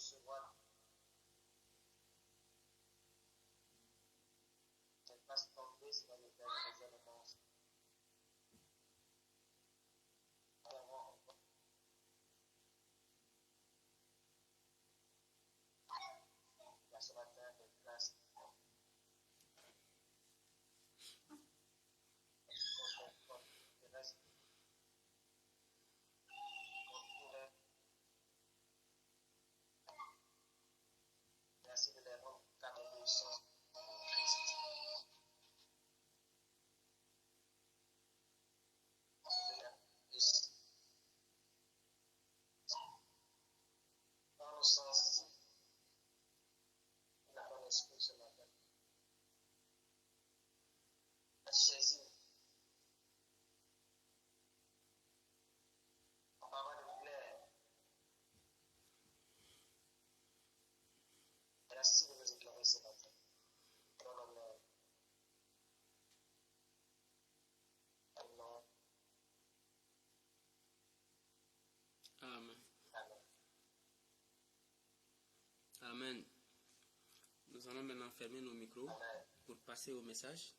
recevoir qu'elle fasse tomber sur les derniers éléments. Il y a ce matin des grâces qui restent. Merci de les rendre car l'obéissance de Christ. Dans le sens, il a un esprit ce matin. À saisir la parole claire. Merci de nous éclairer ce matin. Dans le nom. Amen. Amen. Amen. Nous allons maintenant fermer nos micros Amen. pour passer au message.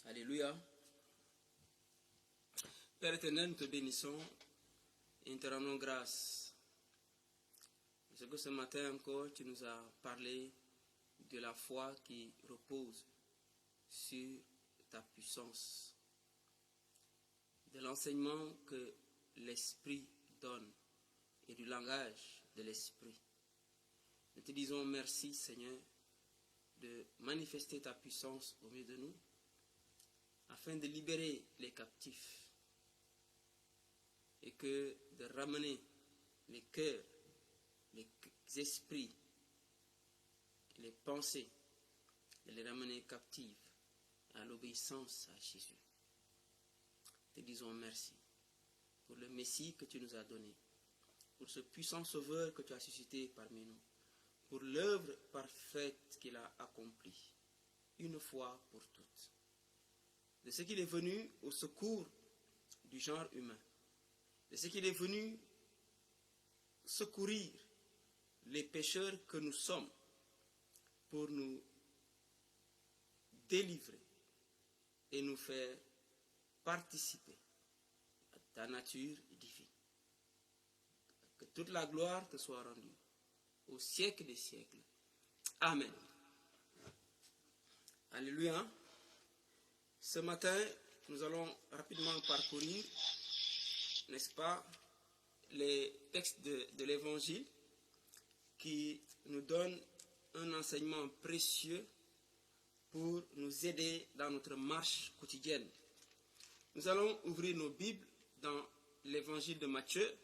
Alléluia. Père éternel, nous te bénissons et nous te rendons grâce. Parce que ce matin encore, tu nous as parlé de la foi qui repose sur ta puissance, de l'enseignement que l'Esprit donne et du langage de l'Esprit. Nous te disons merci, Seigneur, de manifester ta puissance au milieu de nous, afin de libérer les captifs et que de ramener les cœurs, les esprits, les pensées, de les ramener captives à l'obéissance à Jésus. Te disons merci pour le Messie que tu nous as donné, pour ce puissant Sauveur que tu as suscité parmi nous, pour l'œuvre parfaite qu'il a accomplie, une fois pour toutes, de ce qu'il est venu au secours du genre humain, de ce qu'il est venu secourir les pécheurs que nous sommes pour nous délivrer et nous faire participer à ta nature divine. Que toute la gloire te soit rendue au siècle des siècles. Amen. Alléluia. Ce matin, nous allons rapidement parcourir, n'est-ce pas, les textes de l'Évangile qui nous donnent un enseignement précieux pour nous aider dans notre marche quotidienne. Nous allons ouvrir nos Bibles dans l'Évangile de Matthieu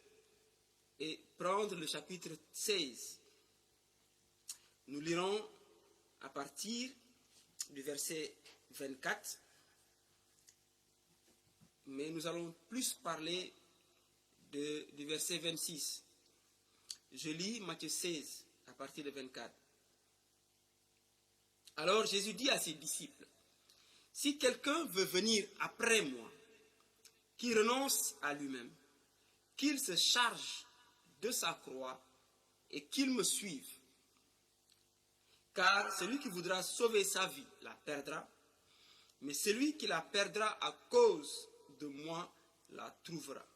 et prendre le chapitre 16. Nous lirons à partir du verset 24, mais nous allons plus parler du verset 26. Je lis Matthieu 16 à partir de 24. Alors Jésus dit à ses disciples, « Si quelqu'un veut venir après moi, qu'il renonce à lui-même, qu'il se charge de sa croix et qu'il me suive. Car celui qui voudra sauver sa vie la perdra, mais celui qui la perdra à cause de moi la trouvera.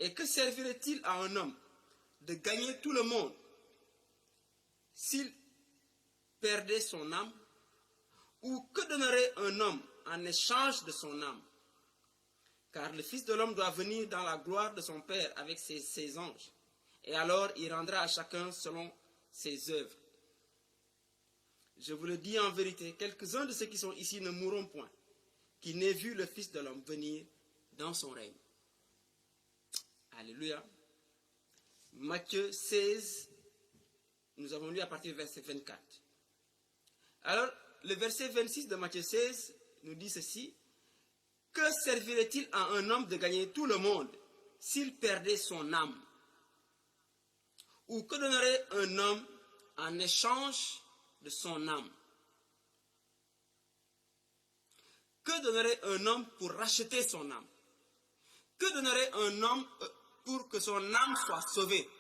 Et que servirait-il à un homme de gagner tout le monde s'il perdait son âme? Ou que donnerait un homme en échange de son âme? Car le Fils de l'homme doit venir dans la gloire de son Père avec ses anges. Et alors il rendra à chacun selon ses œuvres. Je vous le dis en vérité, quelques-uns de ceux qui sont ici ne mourront point, qui n'aient vu le Fils de l'homme venir dans son règne. » Alléluia. Matthieu 16, nous avons lu à partir du verset 24. Alors, le verset 26 de Matthieu 16 nous dit ceci. « Que servirait-il à un homme de gagner tout le monde s'il perdait son âme? Ou que donnerait un homme en échange de son âme? Que donnerait un homme pour racheter son âme? Que donnerait un homme pour que son âme soit sauvée?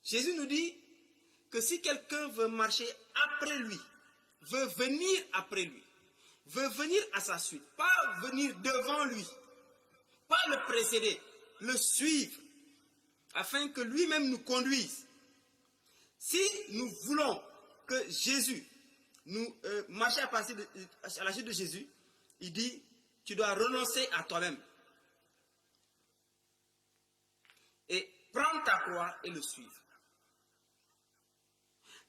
Jésus nous dit que si quelqu'un veut marcher après lui, veut venir après lui, veut venir à sa suite, pas venir devant lui, pas le précéder, le suivre, afin que lui-même nous conduise. Si nous voulons que Jésus nous marche à la suite de Jésus, il dit, tu dois renoncer à toi-même et prendre ta croix et le suivre.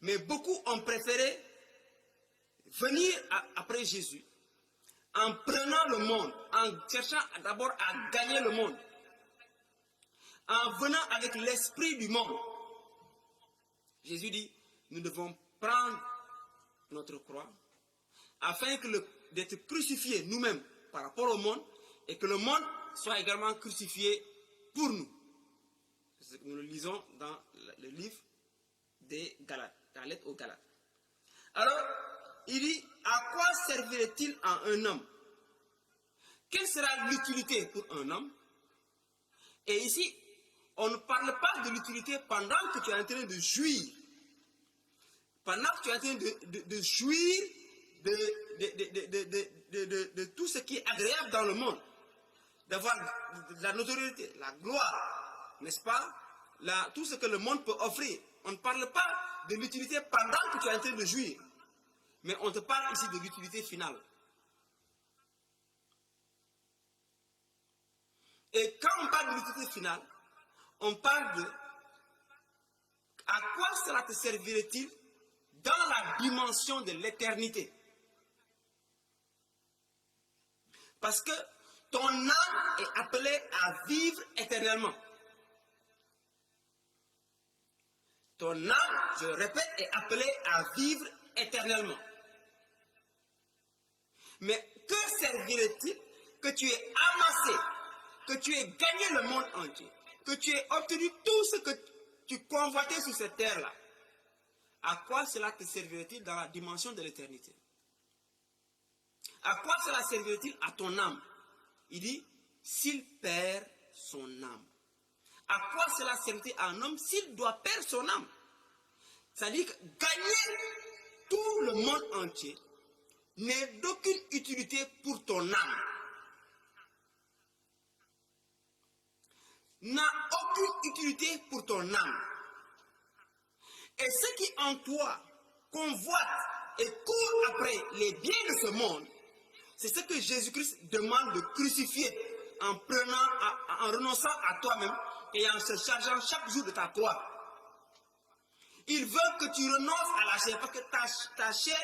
Mais beaucoup ont préféré venir après Jésus en prenant le monde, en cherchant d'abord à gagner le monde, en venant avec l'esprit du monde. Jésus dit, nous devons prendre notre croix afin d'être crucifiés nous-mêmes par rapport au monde et que le monde soit également crucifié pour nous. C'est ce que nous le lisons dans le livre des Galates, la lettre aux Galates. Alors, il dit, à quoi servirait-il à un homme? Quelle sera l'utilité pour un homme? Et ici, on ne parle pas de l'utilité pendant que tu es en train de jouir. Pendant que tu es en train de jouir de tout ce qui est agréable dans le monde. D'avoir de la notoriété, la gloire, n'est-ce pas? Tout ce que le monde peut offrir. On ne parle pas de l'utilité pendant que tu es en train de jouir. Mais on te parle ici de l'utilité finale. Et quand on parle de l'utilité finale, on parle de à quoi cela te servirait-il dans la dimension de l'éternité. Parce que ton âme est appelée à vivre éternellement. Ton âme, je le répète, est appelée à vivre éternellement. Mais que servirait-il que tu aies amassé, que tu aies gagné le monde entier, que tu aies obtenu tout ce que tu convoitais sur cette terre-là? À quoi cela te servirait-il dans la dimension de l'éternité? À quoi cela servirait-il à ton âme? Il dit, s'il perd son âme. À quoi cela servirait-il à un homme s'il doit perdre son âme? C'est-à-dire que gagner tout le monde entier n'est d'aucune utilité pour ton âme. N'a aucune utilité pour ton âme. Et ce qui en toi convoite et court après les biens de ce monde, c'est ce que Jésus-Christ demande de crucifier en renonçant à toi-même et en se chargeant chaque jour de ta croix. Il veut que tu renonces à la chair parce que ta chair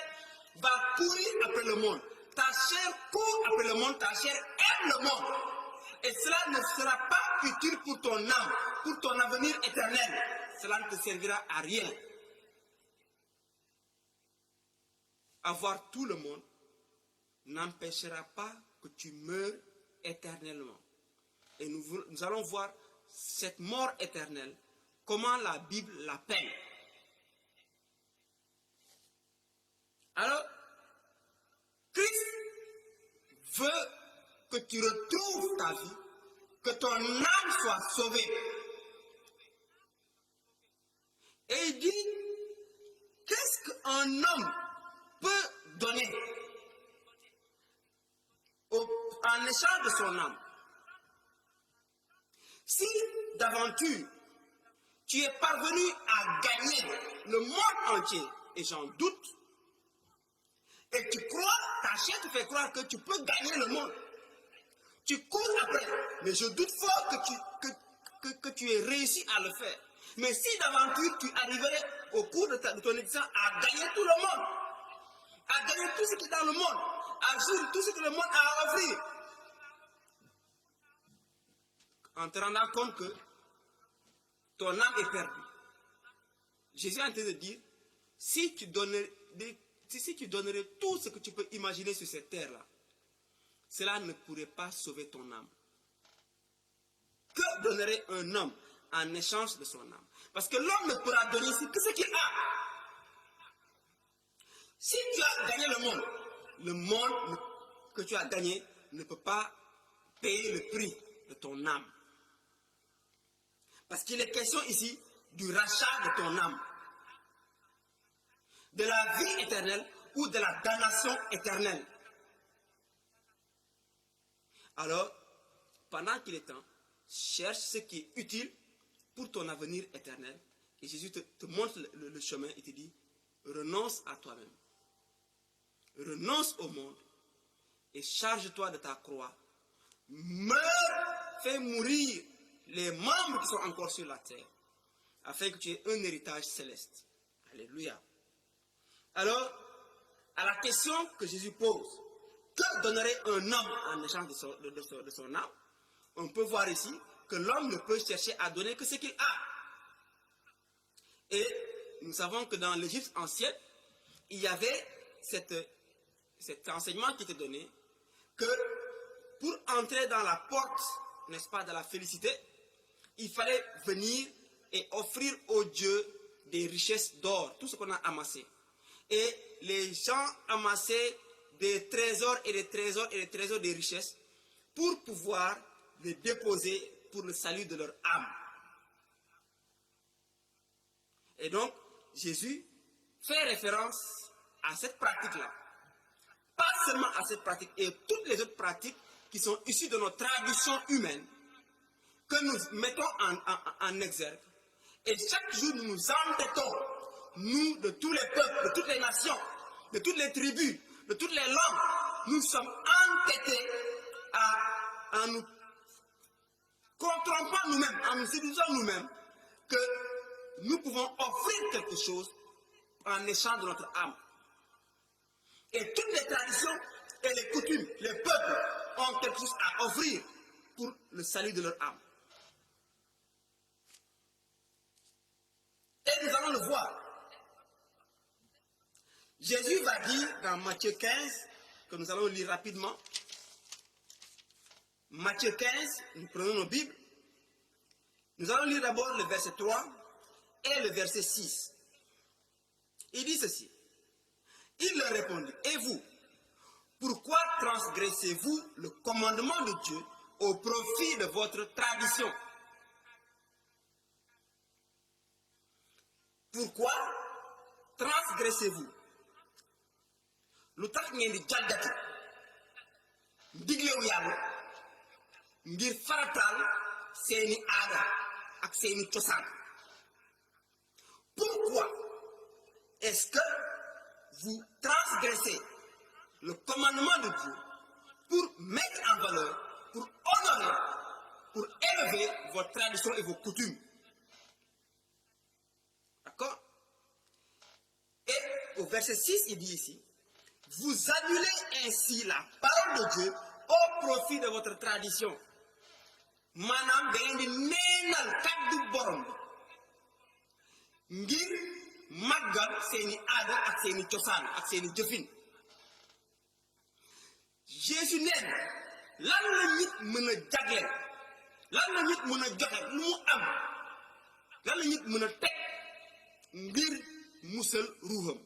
va courir après le monde. Ta chair court après le monde, ta chair aime le monde. Et cela ne sera pas utile pour ton âme, pour ton avenir éternel. Cela ne te servira à rien. Avoir tout le monde n'empêchera pas que tu meurs éternellement. Et nous allons voir cette mort éternelle, comment la Bible l'appelle. Alors, Christ veut que tu retrouves ta vie, que ton âme soit sauvée. Et il dit, qu'est-ce qu'un homme peut donner en échange de son âme? Si d'aventure tu es parvenu à gagner le monde entier, et j'en doute, et tu crois, ta chair te fait croire que tu peux gagner le monde, tu cours après, mais je doute fort que tu aies réussi à le faire. Mais si d'aventure tu arriverais au cours de ton existence à gagner tout le monde, à gagner tout ce qui est dans le monde, à jouir tout ce que le monde a à offrir, en te rendant compte que ton âme est perdue. Jésus est en train de dire, si tu donnerais tout ce que tu peux imaginer sur cette terre-là, cela ne pourrait pas sauver ton âme. Que donnerait un homme en échange de son âme? Parce que l'homme ne pourra donner que ce qu'il a. Si tu as gagné le monde que tu as gagné ne peut pas payer le prix de ton âme. Parce qu'il est question ici du rachat de ton âme, de la vie éternelle ou de la damnation éternelle. Alors, pendant qu'il est temps, cherche ce qui est utile pour ton avenir éternel. Et Jésus te montre le chemin et te dit, renonce à toi-même. Renonce au monde et charge-toi de ta croix. Meurs, fais mourir les membres qui sont encore sur la terre, afin que tu aies un héritage céleste. Alléluia. Alors, à la question que Jésus pose, que donnerait un homme en échange de son âme? On peut voir ici que l'homme ne peut chercher à donner que ce qu'il a. Et nous savons que dans l'Égypte ancienne, il y avait cet enseignement qui était donné, que pour entrer dans la porte, n'est-ce pas, de la félicité, il fallait venir et offrir au Dieu des richesses d'or, tout ce qu'on a amassé. Et les gens amassaient des trésors et des trésors et des trésors de richesses pour pouvoir les déposer pour le salut de leur âme. Et donc, Jésus fait référence à cette pratique-là. Pas seulement à cette pratique, et toutes les autres pratiques qui sont issues de nos traditions humaines, que nous mettons en exergue. Et chaque jour, nous nous entêtons, nous, de tous les peuples, de toutes les nations, de toutes les tribus, de toutes les langues, nous sommes entêtés à nous contrompant nous-mêmes, en nous séduisant nous-mêmes, que nous pouvons offrir quelque chose en échange de notre âme. Et toutes les traditions et les coutumes, les peuples ont quelque chose à offrir pour le salut de leur âme. Et nous allons le voir. Jésus va dire dans Matthieu 15, que nous allons lire rapidement. Matthieu 15, nous prenons nos Bibles. Nous allons lire d'abord le verset 3 et le verset 6. Il dit ceci. Il leur répondit, et vous, pourquoi transgressez-vous le commandement de Dieu au profit de votre tradition? Pourquoi transgressez-vous? Lu tax ngeen di jàddati diglewu Yàlla ngir farataal seeni aada ak seeni cosaan? Pourquoi est-ce que vous transgressez le commandement de Dieu pour mettre en valeur, pour honorer, pour élever votre tradition et vos coutumes? D'accord? Et au verset 6, il dit ici, vous annulez ainsi la parole de Dieu au profit de votre tradition. Maanaam da ngeen di neenal kàddu borom ngir màggal seeni aada ak seeni cosaan ak seeni jëfin. Jésus nee na lan la nit mën a jagleel, lan la nit mën a joxe lu mu am, lan la nit mën a teg ngir musal ruuxam.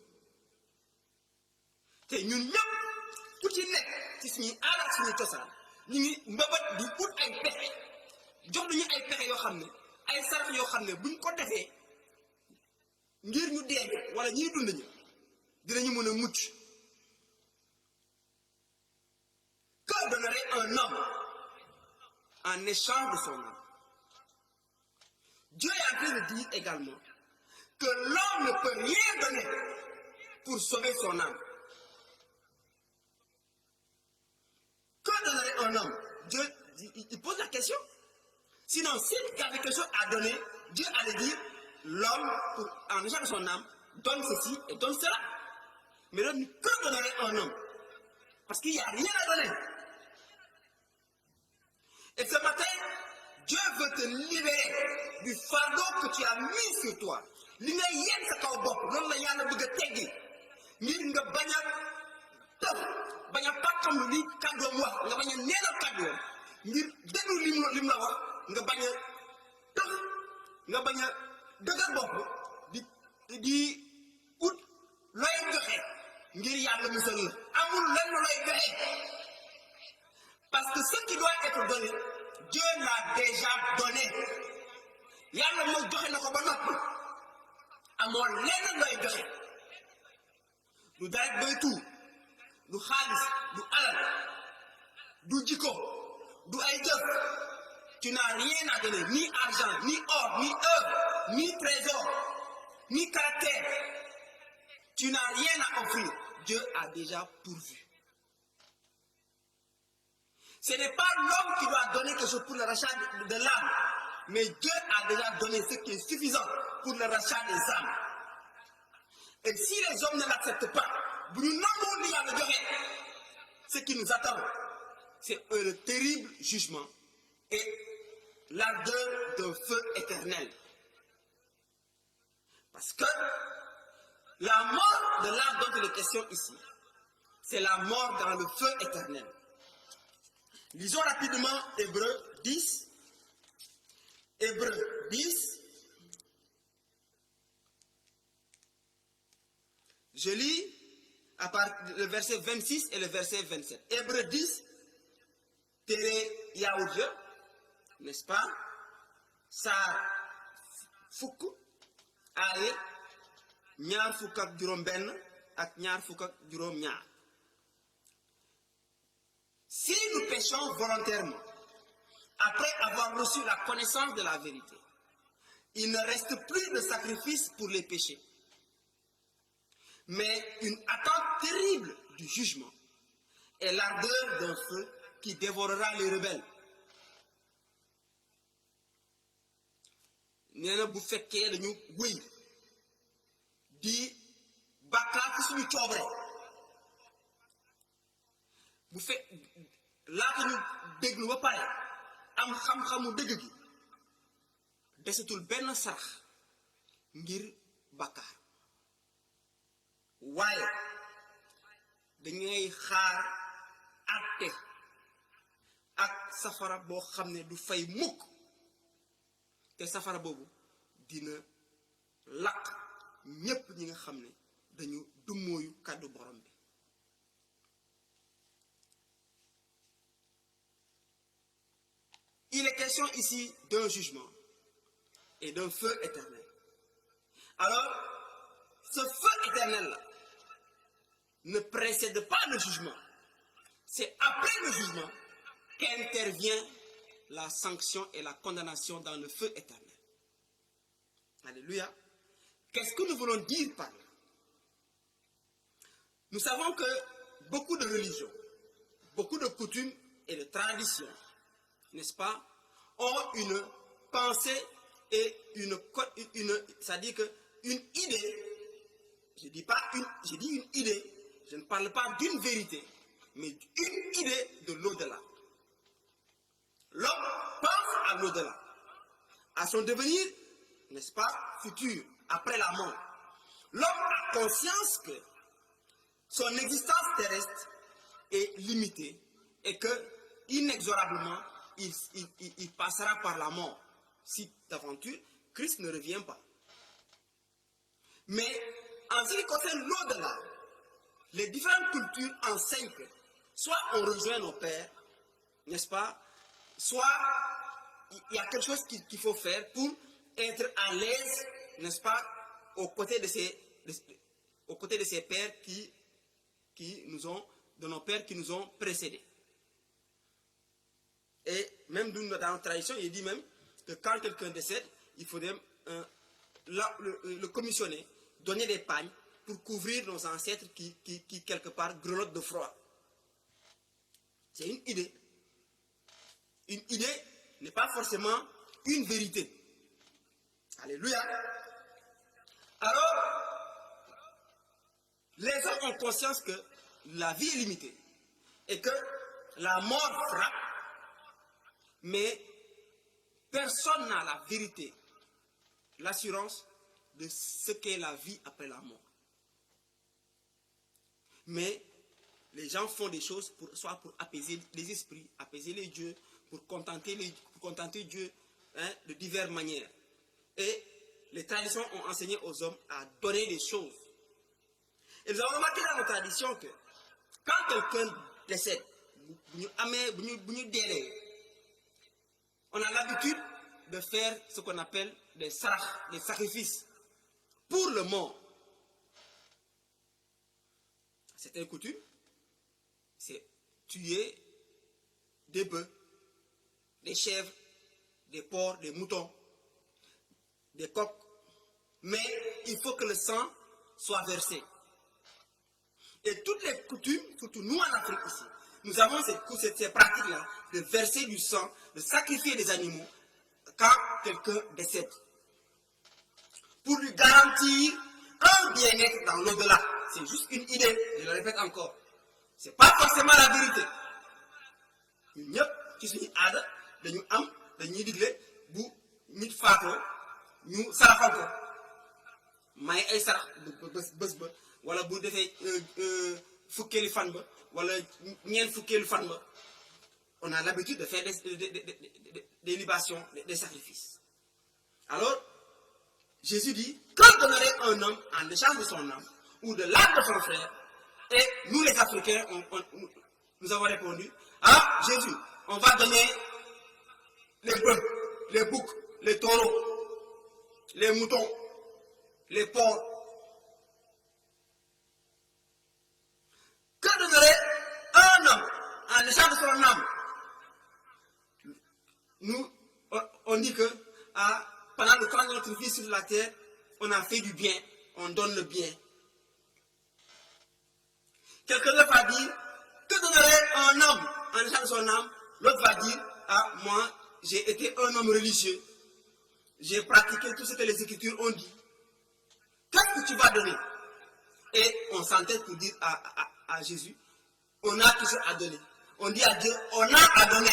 te ñun ñëpp ku ci nekk ci suñuy aada ak suñuy cosaan ñu ngi mbabat di ut ay pexe jox nañu ay pexe yoo xam ne ay sarax yoo xam ne buñ ko defee ngir ñu dee wala ñuy dund ñu dinañu mën a mucc. Que donnerait un homme en échange de son âme? Dieu est en train de dire également que l'homme ne peut rien donner pour sauver son âme. Que donnerait un homme? Dieu, il pose la question. Sinon, s'il y avait quelque chose à donner, Dieu allait dire, l'homme, en échange de son âme, donne ceci et donne cela. Mais donc, que donnerait un homme? Parce qu'il n'y a rien à donner. Et ce matin, Dieu veut te libérer du fardeau que tu as mis sur toi. Li nga yenn sa kaw bopp loolu la Yàlla bëgg a teggi ngir nga bañ a tëb bañ a pàkkam li kàddoom wax nga bañ a neenal kàddoom ngir déglu lim la wax nga bañ a tëb nga bañ a dëgër bopp di ut looy joxe ngir Yàlla musal la amul lenn looy joxe Parce que ce qui doit être donné, Dieu l'a déjà donné. Yàlla mooy joxe na ko ba noppi amoo lenn looy joxe du dara doy tuur du xaalis du alal du jikko du ay jëf. Tu n'as rien à donner, ni argent, ni or, ni œuvre, ni trésor, ni caractère. Tu n'as rien à offrir. Dieu a déjà pourvu. Ce n'est pas l'homme qui doit donner quelque chose pour le rachat de l'âme, mais Dieu a déjà donné ce qui est suffisant pour le rachat des âmes. Et si les hommes ne l'acceptent pas, ce qui nous attend, c'est le terrible jugement et l'ardeur d'un feu éternel. Parce que la mort de l'âme dont il est question ici, c'est la mort dans le feu éternel. Lisons rapidement Hébreux 10. Hébreux 10. Je lis à partir le verset 26 et le verset 27. Hébreux 10, Tere Yaoudje, n'est-ce pas? Saar fukk aaye ñaar fukk ak juróom benn ak ñaar fukk ak juróom ñaar. Si nous péchons volontairement, après avoir reçu la connaissance de la vérité, il ne reste plus de sacrifice pour les péchés, mais une attente terrible du jugement et l'ardeur d'un feu qui dévorera les rebelles. nee na bu fekkee dañu wéy di bàkkaar ci suñu coobare bu fekk laata ñu déglu ba pare am xam-xamu dëgg gi desatul benn sarax ngir bàkkaar waaye dañuy xaar àtte ak safara boo xam ne du fay mukk te safara boobu dina lakk ñépp ñi nga xam ne dañu dummóoyu kàddu borom bi. Il est question ici d'un jugement et d'un feu éternel. Alors, ce feu éternel-là ne précède pas le jugement. C'est après le jugement qu'intervient la sanction et la condamnation dans le feu éternel. Alléluia. Qu'est-ce que nous voulons dire par là? Nous savons que beaucoup de religions, beaucoup de coutumes et de traditions, n'est-ce pas, ont une pensée et c'est-à-dire que une idée, je dis une idée, je ne parle pas d'une vérité, mais une idée de l'au-delà. L'homme pense à l'au-delà, à son devenir, n'est-ce pas, futur, après la mort. L'homme a conscience que son existence terrestre est limitée et que, inexorablement, il passera par la mort si d'aventure Christ ne revient pas. Mais en ce qui concerne l'au-delà, les différentes cultures enseignent que soit on rejoint nos pères, n'est-ce pas, soit il y a quelque chose qu'il faut faire pour être à l'aise, n'est-ce pas, aux côtés de ces pères de nos pères qui nous ont précédés. Et même dans notre tradition, il dit même que quand quelqu'un décède, il faudrait le commissionner, donner des pagnes pour couvrir nos ancêtres qui quelque part grelottent de froid. C'est une idée. Une idée n'est pas forcément une vérité. Alléluia. Alors, les gens ont conscience que la vie est limitée et que la mort frappe, mais personne n'a la vérité, l'assurance de ce qu'est la vie après la mort. Mais les gens font des choses soit pour apaiser les esprits, apaiser les dieux, pour contenter Dieu de diverses manières. Et les traditions ont enseigné aux hommes à donner des choses. Et nous avons remarqué dans nos traditions que quand quelqu'un décède on a l'habitude de faire ce qu'on appelle des sacrifices pour le mort. C'est une coutume, c'est tuer des bœufs, des chèvres, des porcs, des moutons, des coqs, mais il faut que le sang soit versé. Et toutes les coutumes, surtout nous en Afrique ici, nous avons ces pratiques-là de verser du sang, de sacrifier des animaux quand quelqu'un décède. Pour lui garantir un bien-être dans l'au-delà. C'est juste une idée, je le répète encore. Ce n'est pas forcément la vérité. Ñun ñëpp ci suñu aada dañuy digle bu nit faatoo ñu saraxal ko may ay sarax bés ba wala bu defee fukkeeli fan ba wala ñeent fukkeeli fan ba on a l'habitude de faire des libations, des sacrifices. Alors, Jésus dit, que donnerait un homme en échange de son âme ou de l'âme de son frère? Et nous les Africains, nous avons répondu, ah Jésus, on va donner les bœufs, les boucs, les taureaux, les moutons, les porcs. Que donnerait un homme en échange de son âme? Nous, on dit que pendant le temps de notre vie sur la terre, on a fait du bien, on donne le bien. Quelqu'un d'autre va dire, que donnerait un homme en échange de son âme? L'autre va dire, ah, moi, j'ai été un homme religieux, j'ai pratiqué tout ce que les Écritures ont dit. Qu'est-ce que tu vas donner? Et on s'entête pour dire à Jésus, on a tout ça à donner. On dit à Dieu, on a à donner.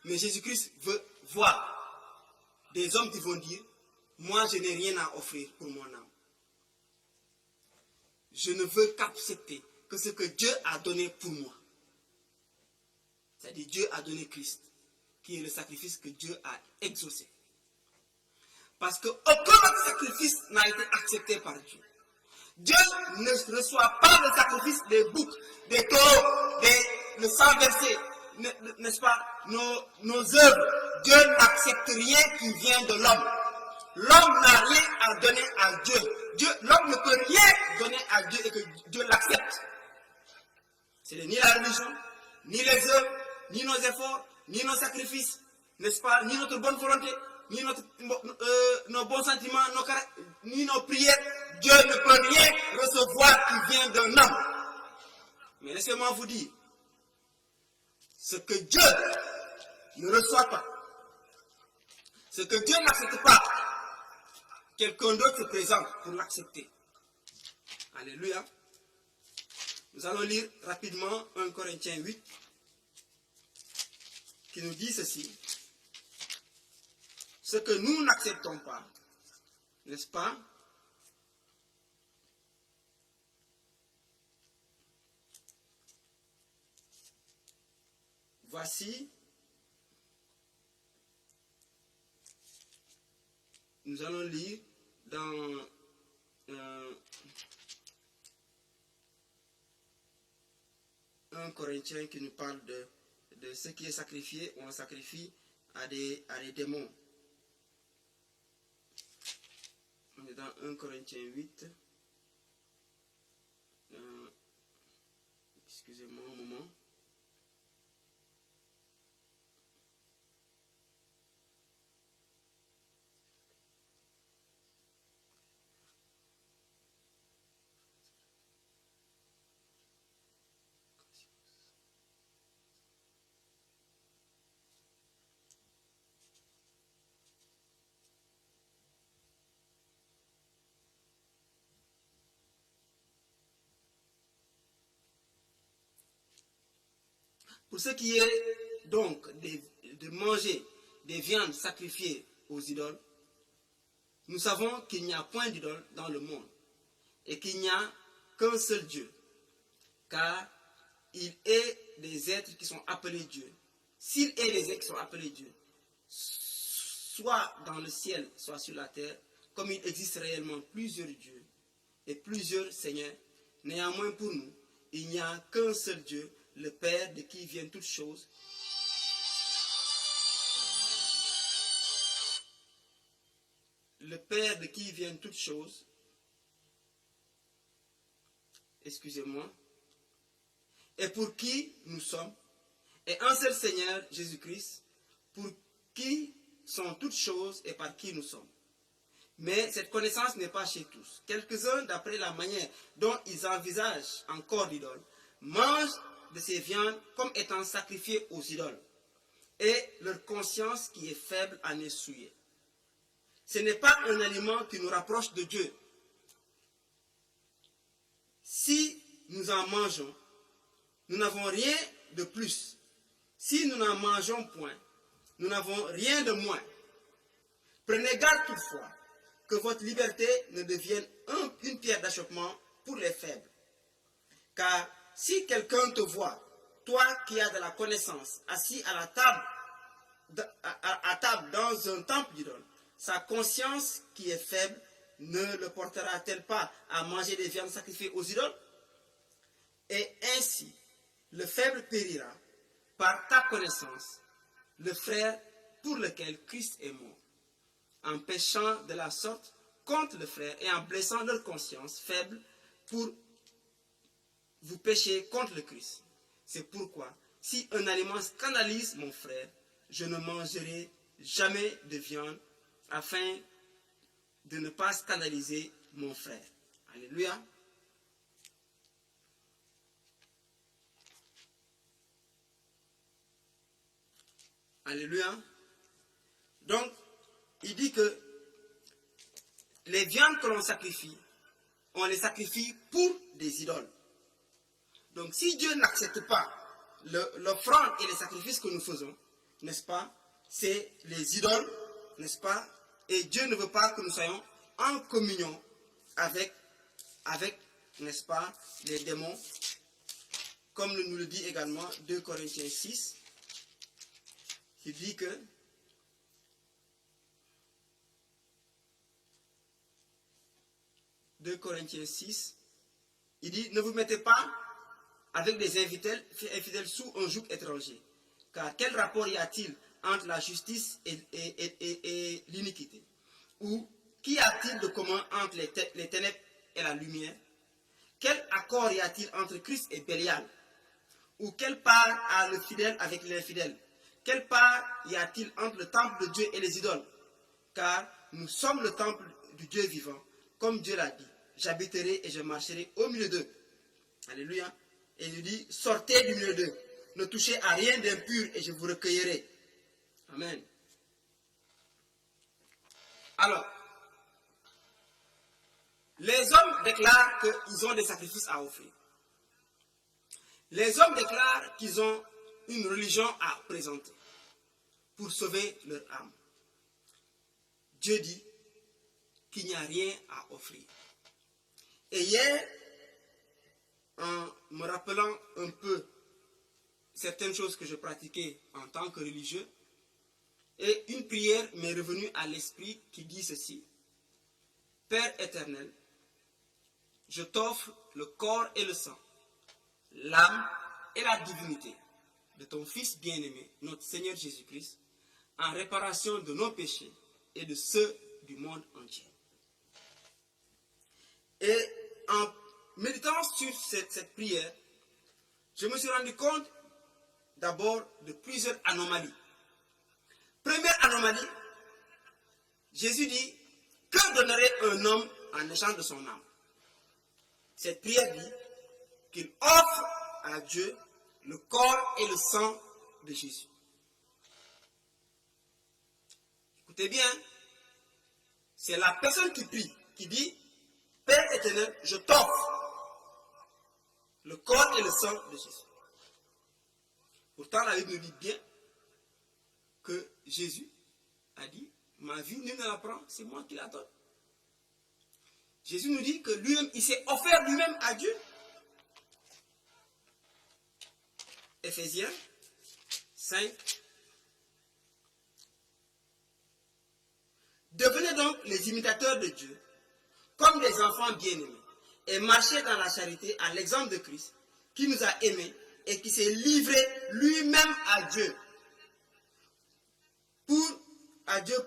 Mais Jésus-Christ veut voir des hommes qui vont dire, moi je n'ai rien à offrir pour mon âme. Je ne veux qu'accepter que ce que Dieu a donné pour moi. C'est-à-dire Dieu a donné Christ, qui est le sacrifice que Dieu a exaucé. Parce qu'aucun autre sacrifice n'a été accepté par Dieu. Dieu ne reçoit pas le sacrifice des boucs, des taureaux, le sang versé, n'est-ce pas, nos œuvres. Dieu n'accepte rien qui vient de l'homme. L'homme n'a rien à donner à Dieu. L'homme ne peut rien donner à Dieu et que Dieu l'accepte. Ce n'est ni la religion, ni les œuvres, ni nos efforts, ni nos sacrifices, n'est-ce pas, ni notre bonne volonté, ni nos bons sentiments, ni nos prières. Dieu ne peut rien recevoir qui vient d'un homme. Mais laissez-moi vous dire, ce que Dieu ne reçoit pas, ce que Dieu n'accepte pas, quelqu'un d'autre se présente pour l'accepter. Alléluia. Nous allons lire rapidement 1 Corinthiens 8, qui nous dit ceci. Ce que nous n'acceptons pas, n'est-ce pas? Voici, nous allons lire dans 1 Corinthiens qui nous parle de ce qui est sacrifié, on sacrifie à des démons. On est dans 1 Corinthiens 8. Excusez-moi un moment. Pour ce qui est donc de manger des viandes sacrifiées aux idoles, nous savons qu'il n'y a point d'idole dans le monde et qu'il n'y a qu'un seul Dieu, car il est des êtres qui sont appelés Dieu. S'il est des êtres qui sont appelés Dieu, soit dans le ciel, soit sur la terre, comme il existe réellement plusieurs dieux et plusieurs seigneurs, néanmoins pour nous, il n'y a qu'un seul Dieu, le Père de qui viennent toutes choses, le Père de qui viennent toutes choses, excusez-moi, et pour qui nous sommes, et un seul Seigneur, Jésus-Christ, pour qui sont toutes choses et par qui nous sommes. Mais cette connaissance n'est pas chez tous. Quelques-uns, d'après la manière dont ils envisagent encore l'idole, mangent de ces viandes comme étant sacrifiées aux idoles, et leur conscience qui est faible en est souillée. Ce n'est pas un aliment qui nous rapproche de Dieu. Si nous en mangeons, nous n'avons rien de plus. Si nous n'en mangeons point, nous n'avons rien de moins. Prenez garde toutefois que votre liberté ne devienne une pierre d'achoppement pour les faibles. Car si quelqu'un te voit, toi qui as de la connaissance, assis à la table, dans un temple d'idole, sa conscience qui est faible ne le portera-t-elle pas à manger des viandes sacrifiées aux idoles? Et ainsi, le faible périra par ta connaissance, le frère pour lequel Christ est mort, en péchant de la sorte contre le frère et en blessant leur conscience faible pour vous pécher contre le Christ. C'est pourquoi, si un aliment scandalise mon frère, je ne mangerai jamais de viande afin de ne pas scandaliser mon frère. Alléluia. Alléluia. Donc, il dit que les viandes que l'on sacrifie, on les sacrifie pour des idoles. Donc, si Dieu n'accepte pas l'offrande et les sacrifices que nous faisons, n'est-ce pas, c'est les idoles, n'est-ce pas, et Dieu ne veut pas que nous soyons en communion avec n'est-ce pas, les démons, comme nous le dit également 2 Corinthiens 6, qui dit que 2 Corinthiens 6, il dit, ne vous mettez pas avec des infidèles sous un joug étranger, car quel rapport y a-t-il entre la justice et l'iniquité? Ou qu'y a-t-il de commun entre les ténèbres et la lumière? Quel accord y a-t-il entre Christ et Bélial? Ou quelle part a le fidèle avec l'infidèle? Quelle part y a-t-il entre le temple de Dieu et les idoles? Car nous sommes le temple du Dieu vivant, comme Dieu l'a dit. J'habiterai et je marcherai au milieu d'eux. Alléluia. Et il dit, sortez du milieu d'eux. Ne touchez à rien d'impur et je vous recueillerai. Amen. Alors, les hommes déclarent qu'ils ont des sacrifices à offrir. Les hommes déclarent qu'ils ont une religion à présenter pour sauver leur âme. Dieu dit qu'il n'y a rien à offrir. Et hier, en me rappelant un peu certaines choses que je pratiquais en tant que religieux, et une prière m'est revenue à l'esprit qui dit ceci: Père éternel, je t'offre le corps et le sang, l'âme et la divinité de ton Fils bien-aimé, notre Seigneur Jésus-Christ, en réparation de nos péchés et de ceux du monde entier. Et en méditant sur cette prière, je me suis rendu compte d'abord de plusieurs anomalies. Première anomalie, Jésus dit, que donnerait un homme en échange de son âme? Cette prière dit qu'il offre à Dieu le corps et le sang de Jésus. Écoutez bien, c'est la personne qui prie, qui dit, Père éternel, je t'offre le corps et le sang de Jésus. Pourtant, la Bible nous dit bien que Jésus a dit, ma vie, nul ne la prend, c'est moi qui la donne. Jésus nous dit que lui-même, il s'est offert lui-même à Dieu. Éphésiens 5. Devenez donc les imitateurs de Dieu, comme des enfants bien-aimés, et marchez dans la charité à l'exemple de Christ, qui nous a aimés et qui s'est livré lui-même à Dieu.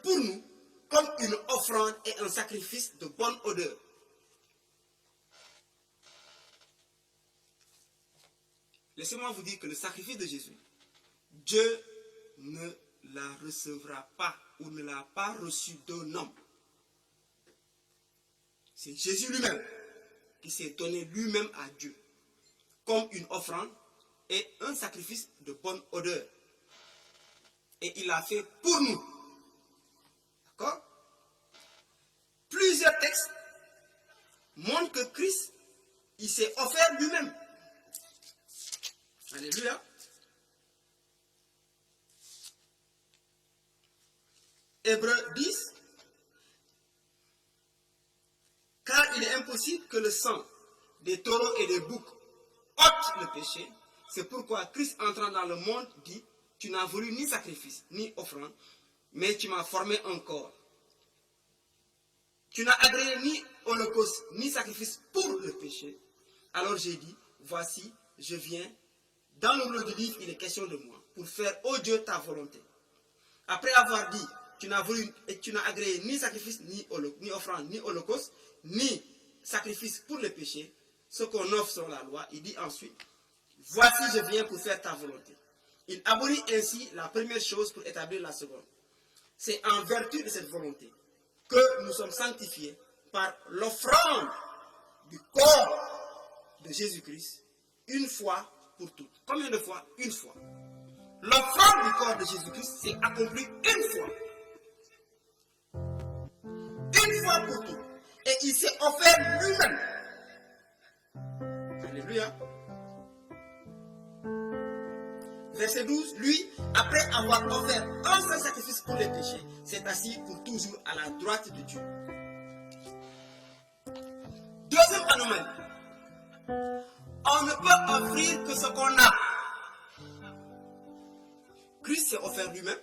Pour nous, comme une offrande et un sacrifice de bonne odeur. Laissez-moi vous dire que le sacrifice de Jésus, Dieu ne la recevra pas ou ne l'a pas reçu d'un homme. C'est Jésus lui-même qui s'est donné lui-même à Dieu comme une offrande et un sacrifice de bonne odeur. Et il l'a fait pour nous. D'accord? Plusieurs textes montrent que Christ, il s'est offert lui-même. Alléluia. Hébreux 10. Car il est impossible que le sang des taureaux et des boucs ôte le péché. C'est pourquoi Christ entrant dans le monde dit, tu n'as voulu ni sacrifice, ni offrande, mais tu m'as formé un corps. Tu n'as agréé ni holocauste, ni sacrifice pour le péché. Alors j'ai dit, voici, je viens. Dans le rouleau du livre, il est question de moi, pour faire, ô Dieu, ta volonté. Après avoir dit, tu n'as voulu et tu n'as agréé ni sacrifice, ni offrande, ni holocauste, ni sacrifice pour le péché, ce qu'on offre selon la loi, il dit ensuite, voici, je viens pour faire ta volonté. Il abolit ainsi la première chose pour établir la seconde. C'est en vertu de cette volonté que nous sommes sanctifiés par l'offrande du corps de Jésus-Christ, une fois pour toutes. Combien de fois? Une fois. L'offrande du corps de Jésus-Christ s'est accomplie une fois. Une fois pour toutes. Et il s'est offert lui-même. Alléluia. Verset 12, lui, après avoir offert un seul sacrifice pour les péchés, s'est assis pour toujours à la droite de Dieu. Deuxième anomalie. On ne peut offrir que ce qu'on a. Christ s'est offert lui-même.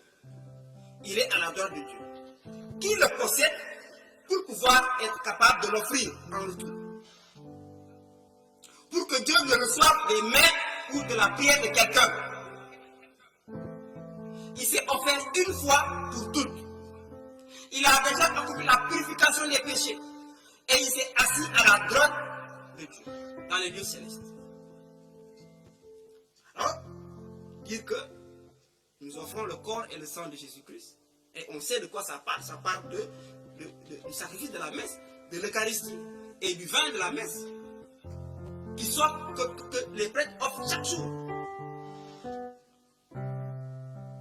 Il est à la droite de Dieu. Qui le possède pour pouvoir être capable de l'offrir en retour? Pour que Dieu ne reçoive des mains ou de la prière de quelqu'un. Il s'est offert une fois pour toutes. Il a déjà accompli la purification des péchés. Et il s'est assis à la droite de Dieu, dans les lieux célestes. Alors, dire que nous offrons le corps et le sang de Jésus-Christ, et on sait de quoi ça parle du sacrifice de la messe, de l'Eucharistie et du vin de la messe, qui soit que les prêtres offrent chaque jour.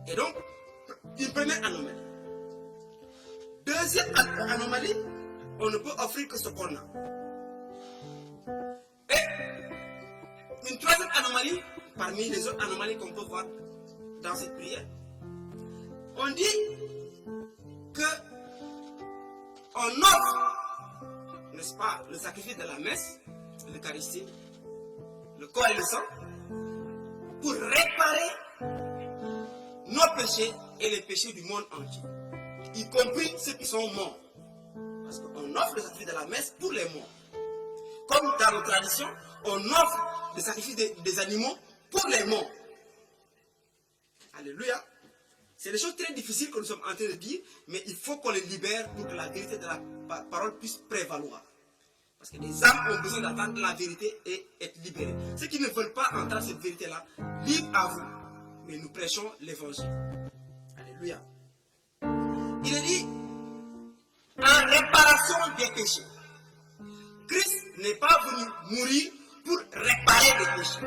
Et donc, une première anomalie. Deuxième anomalie, on ne peut offrir que ce qu'on a. Et une troisième anomalie, parmi les autres anomalies qu'on peut voir dans cette prière, on dit que on offre, n'est-ce pas, le sacrifice de la messe, l'Eucharistie, le corps et le sang, pour réparer nos péchés et les péchés du monde entier, y compris ceux qui sont morts. Parce qu'on offre le sacrifice de la messe pour les morts. Comme dans nos traditions, on offre le sacrifice des animaux pour les morts. Alléluia. C'est des choses très difficiles que nous sommes en train de dire, mais il faut qu'on les libère pour que la vérité de la parole puisse prévaloir. Parce que les âmes ont besoin d'entendre la vérité et être libérées. Ceux qui ne veulent pas entendre cette vérité-là, libre à vous. Mais nous prêchons l'évangile. Alléluia. Il est dit, en réparation des péchés. Christ n'est pas venu mourir pour réparer les péchés.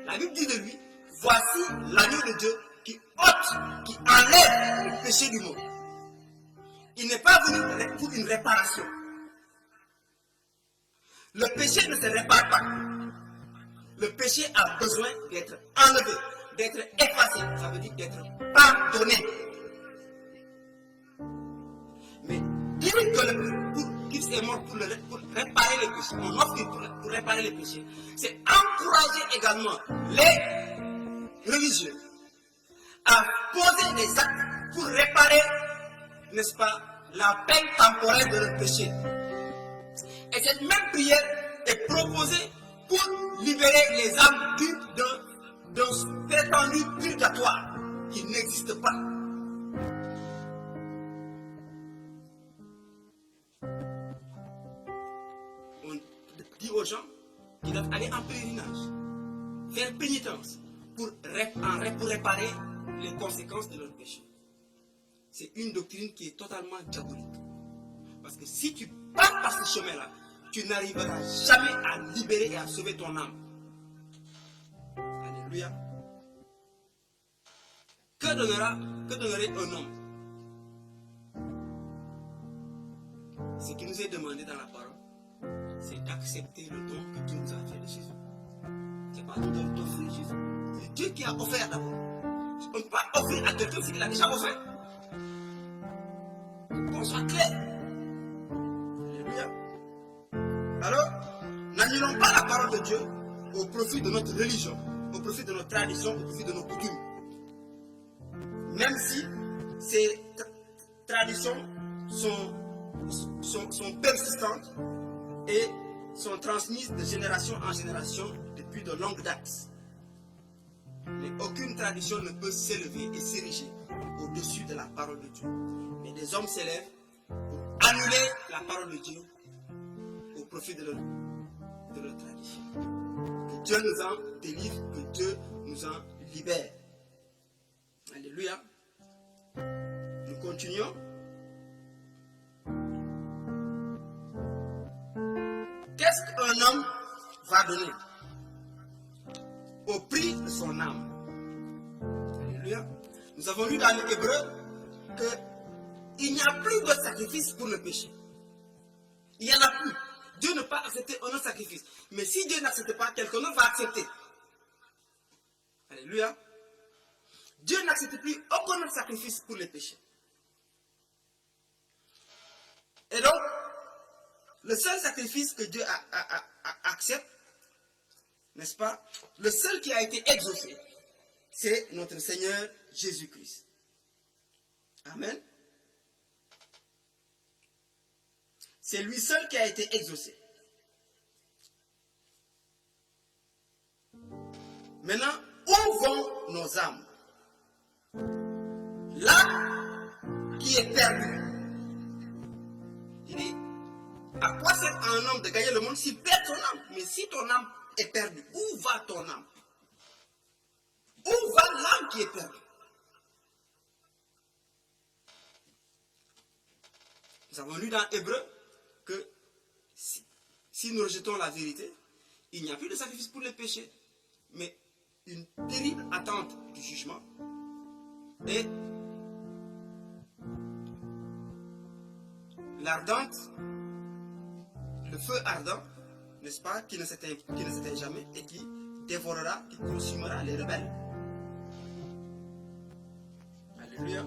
La Bible dit de lui, voici l'agneau de Dieu qui ôte, qui enlève le péché du monde. Il n'est pas venu pour une réparation. Le péché ne se répare pas. Le péché a besoin d'être enlevé, d'être effacé. Ça veut dire d'être pardonné. Mais dire que Christ est mort pour réparer les péchés, on offre pour réparer les péchés, c'est encourager également les religieux à poser des actes pour réparer, n'est-ce pas, la peine temporaire de leur péché. Et cette même prière est proposée pour libérer les âmes d'un d'un prétendu purgatoire qui n'existe pas. On dit aux gens qu'ils doivent aller en pèlerinage, faire pénitence pour réparer les conséquences de leur péché. C'est une doctrine qui est totalement diabolique. Parce que si tu pars par ce chemin-là, tu n'arriveras jamais à libérer et à sauver ton âme. Alléluia. Que donnerait un homme? Ce qui nous est demandé dans la parole, c'est d'accepter le don que Dieu nous a fait de Jésus. C'est pas nous d'offrir Jésus. C'est Dieu qui a offert d'abord. On ne peut pas offrir à quelqu'un ce qu'il a déjà offert. Qu'on soit clair. Alléluia. Alors, n'annulons pas la parole de Dieu au profit de notre religion, au profit de notre tradition, au profit de nos coutumes. Même si ces traditions sont persistantes et sont transmises de génération en génération depuis de longues dates. Mais aucune tradition ne peut s'élever et s'ériger au-dessus de la parole de Dieu. Mais des hommes s'élèvent pour annuler la parole de Dieu au profit de leur tradition. Que Dieu nous en délivre, que Dieu nous en libère. Alléluia. Nous continuons. Qu'est-ce qu'un homme va donner au prix de son âme? Alléluia. Nous avons lu dans l'Hébreu qu'il n'y a plus de sacrifice pour le péché. Il n'y en a plus. Dieu ne peut pas accepter un autre sacrifice. Mais si Dieu n'accepte pas, quelqu'un d'autre va accepter. Alléluia. Dieu n'accepte plus aucun autre sacrifice pour les péchés. Et donc, le seul sacrifice que Dieu accepte, n'est-ce pas? Le seul qui a été exaucé, c'est notre Seigneur Jésus-Christ. Amen. C'est lui seul qui a été exaucé. Maintenant, où vont nos âmes? L'âme qui est perdue. Il dit, à quoi sert à un homme de gagner le monde s'il perd son âme? Mais si ton âme est perdue, où va ton âme? Où va l'âme qui est perdue? Nous avons lu dans Hébreu que si nous rejetons la vérité, il n'y a plus de sacrifice pour les péchés, mais une terrible attente du jugement. Et l'ardente, le feu ardent, n'est-ce pas, qui ne s'éteint jamais et qui dévorera, qui consumera les rebelles. Alléluia.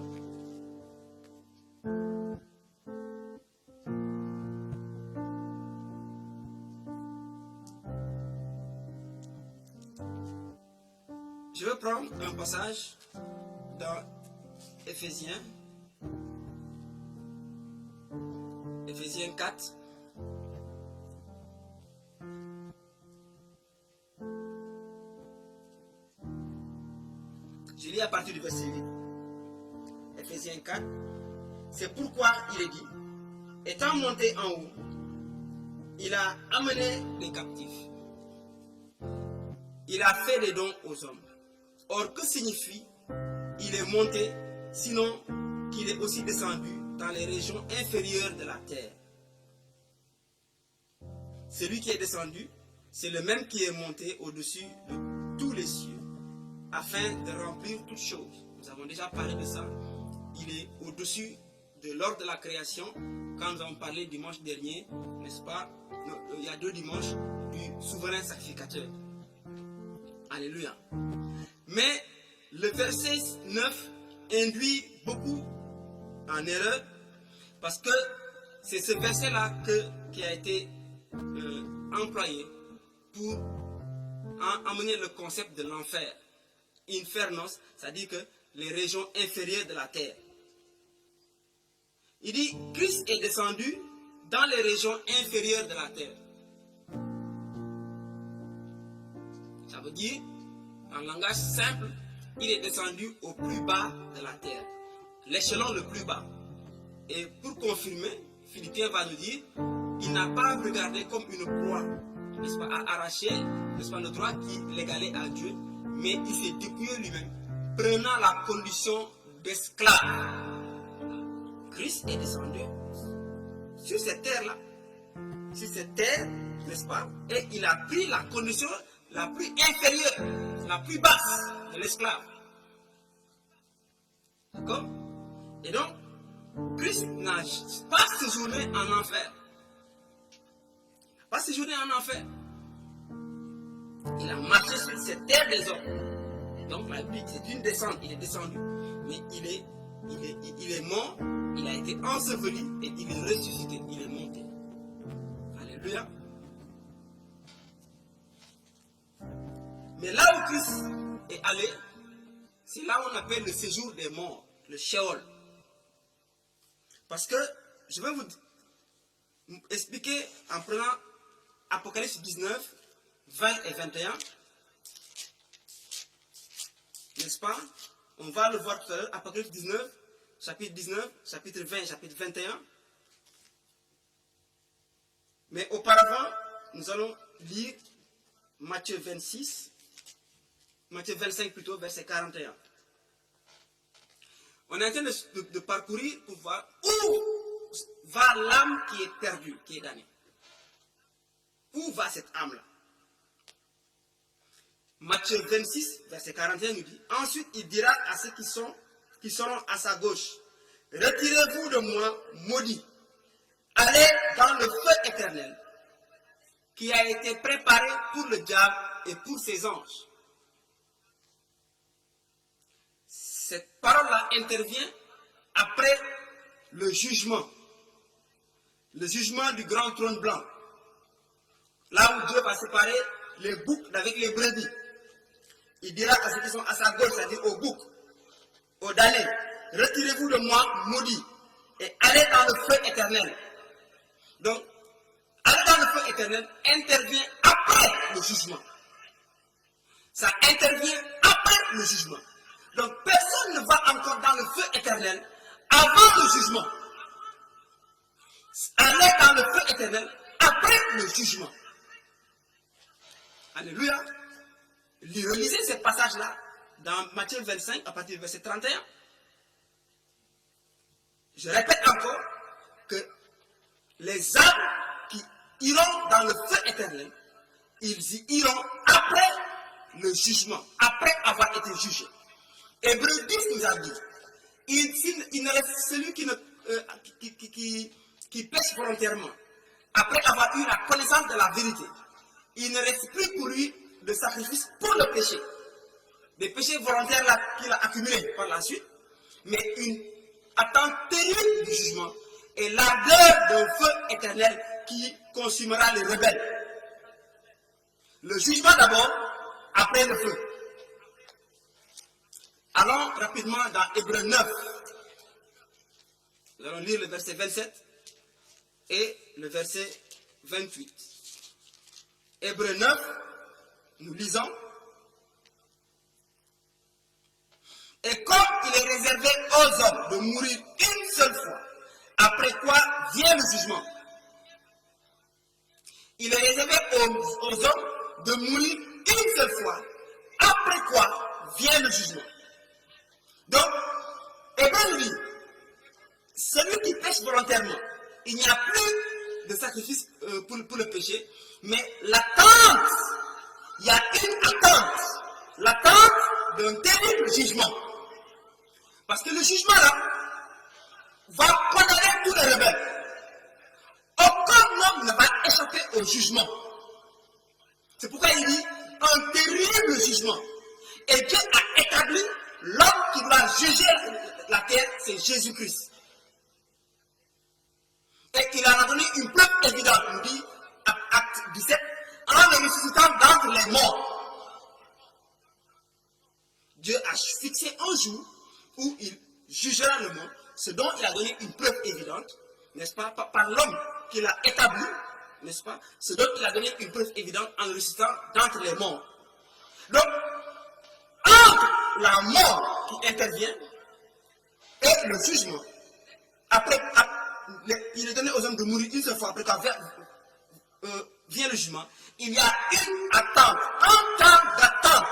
Je vais prendre un passage dans Éphésiens 4. Je lis à partir du verset 8. Éphésiens 4. C'est pourquoi il est dit, étant monté en haut, il a amené les captifs. Il a fait des dons aux hommes. Or, que signifie il est monté, sinon qu'il est aussi descendu dans les régions inférieures de la terre? Celui qui est descendu, c'est le même qui est monté au-dessus de tous les cieux, afin de remplir toutes choses. Nous avons déjà parlé de ça. Il est au-dessus de l'ordre de la création. Quand nous avons parlé dimanche dernier, n'est-ce pas? Il y a 2 dimanches du souverain sacrificateur. Alléluia. Mais le verset 9 induit beaucoup en erreur, parce que c'est ce verset-là qui a été employé pour amener le concept de l'enfer. Infernos, c'est-à-dire que les régions inférieures de la terre. Il dit, Christ est descendu dans les régions inférieures de la terre. Ça veut dire, en langage simple, il est descendu au plus bas de la terre, l'échelon le plus bas. Et pour confirmer, Philippiens va nous dire, il n'a pas regardé comme une proie, n'est-ce pas, à arracher, n'est-ce pas, le droit qui l'égalait à Dieu, mais il s'est dépouillé lui-même, prenant la condition d'esclave. Christ est descendu sur cette terre-là, sur cette terre, n'est-ce pas, et il a pris la condition la plus inférieure, la plus basse de l'esclave. D'accord? Et donc, Christ n'a pas séjourné en enfer. Il n'a pas séjourné en enfer. Il a marché sur cette terre des hommes. Donc la Bible, c'est une descente, il est descendu. Mais il est mort, il a été enseveli et il est ressuscité, il est monté. Alléluia. Mais là où Christ est allé, c'est là où on appelle le séjour des morts, le Sheol. Parce que je vais vous expliquer en prenant Apocalypse 19, 20 et 21. N'est-ce pas? On va le voir tout à l'heure. Apocalypse 19, chapitre 20, chapitre 21. Mais auparavant, nous allons lire Matthieu 26, Matthieu 25 plutôt, verset 41. On est en train de parcourir pour voir où va l'âme qui est perdue, qui est damnée. Où va cette âme-là? Matthieu 26, verset 41 nous dit, ensuite il dira à ceux qui seront à sa gauche, retirez-vous de moi, maudits, allez dans le feu éternel, qui a été préparé pour le diable et pour ses anges. Cette parole-là intervient après le jugement du grand trône blanc, là où Dieu va séparer les boucs d'avec les brebis. Il dira à ceux qui sont à sa gauche, c'est-à-dire aux boucs, aux damnés, retirez-vous de moi, maudits, et allez dans le feu éternel. Donc, aller dans le feu éternel intervient après le jugement. Ça intervient après le jugement. Donc, personne ne va encore dans le feu éternel avant le jugement. Aller dans le feu éternel après le jugement. Alléluia. Relisez ce passage-là dans Matthieu 25 à partir du verset 31. Je répète encore que les âmes qui iront dans le feu éternel, ils y iront après le jugement, après avoir été jugés. Hébreux 10 nous a dit, il ne reste celui qui pêche volontairement, après avoir eu la connaissance de la vérité, il ne reste plus pour lui de sacrifice pour le péché. Les péchés volontaires qu'il a accumulés par la suite, mais une attente terrible du jugement et l'ardeur d'un feu éternel qui consumera les rebelles. Le jugement d'abord, après le feu. Allons rapidement dans Hébreux 9. Nous allons lire le verset 27 et le verset 28. Hébreux 9, nous lisons. Et comme il est réservé aux hommes de mourir une seule fois, après quoi vient le jugement. Il est réservé aux hommes de mourir une seule fois, après quoi vient le jugement. Donc, Hébreux nous dit, celui qui pêche volontairement, il n'y a plus de sacrifice pour le péché, mais l'attente, il y a une attente, l'attente d'un terrible jugement. Parce que le jugement là va condamner tous les rebelles. Aucun homme ne va échapper au jugement. C'est pourquoi il dit un terrible jugement. Et Dieu a établi l'homme qui doit juger la terre, c'est Jésus-Christ. Et il en a donné une preuve évidente, nous dit Acte 17, en le ressuscitant d'entre les morts. Dieu a fixé un jour où il jugera le monde, ce dont il a donné une preuve évidente, n'est-ce pas, par l'homme qu'il a établi, n'est-ce pas, ce dont il a donné une preuve évidente en le ressuscitant d'entre les morts. Donc, entre la mort qui intervient et le jugement. Après, il est donné aux hommes de mourir une seule fois, après quand vient le jugement, il y a une attente, un temps d'attente.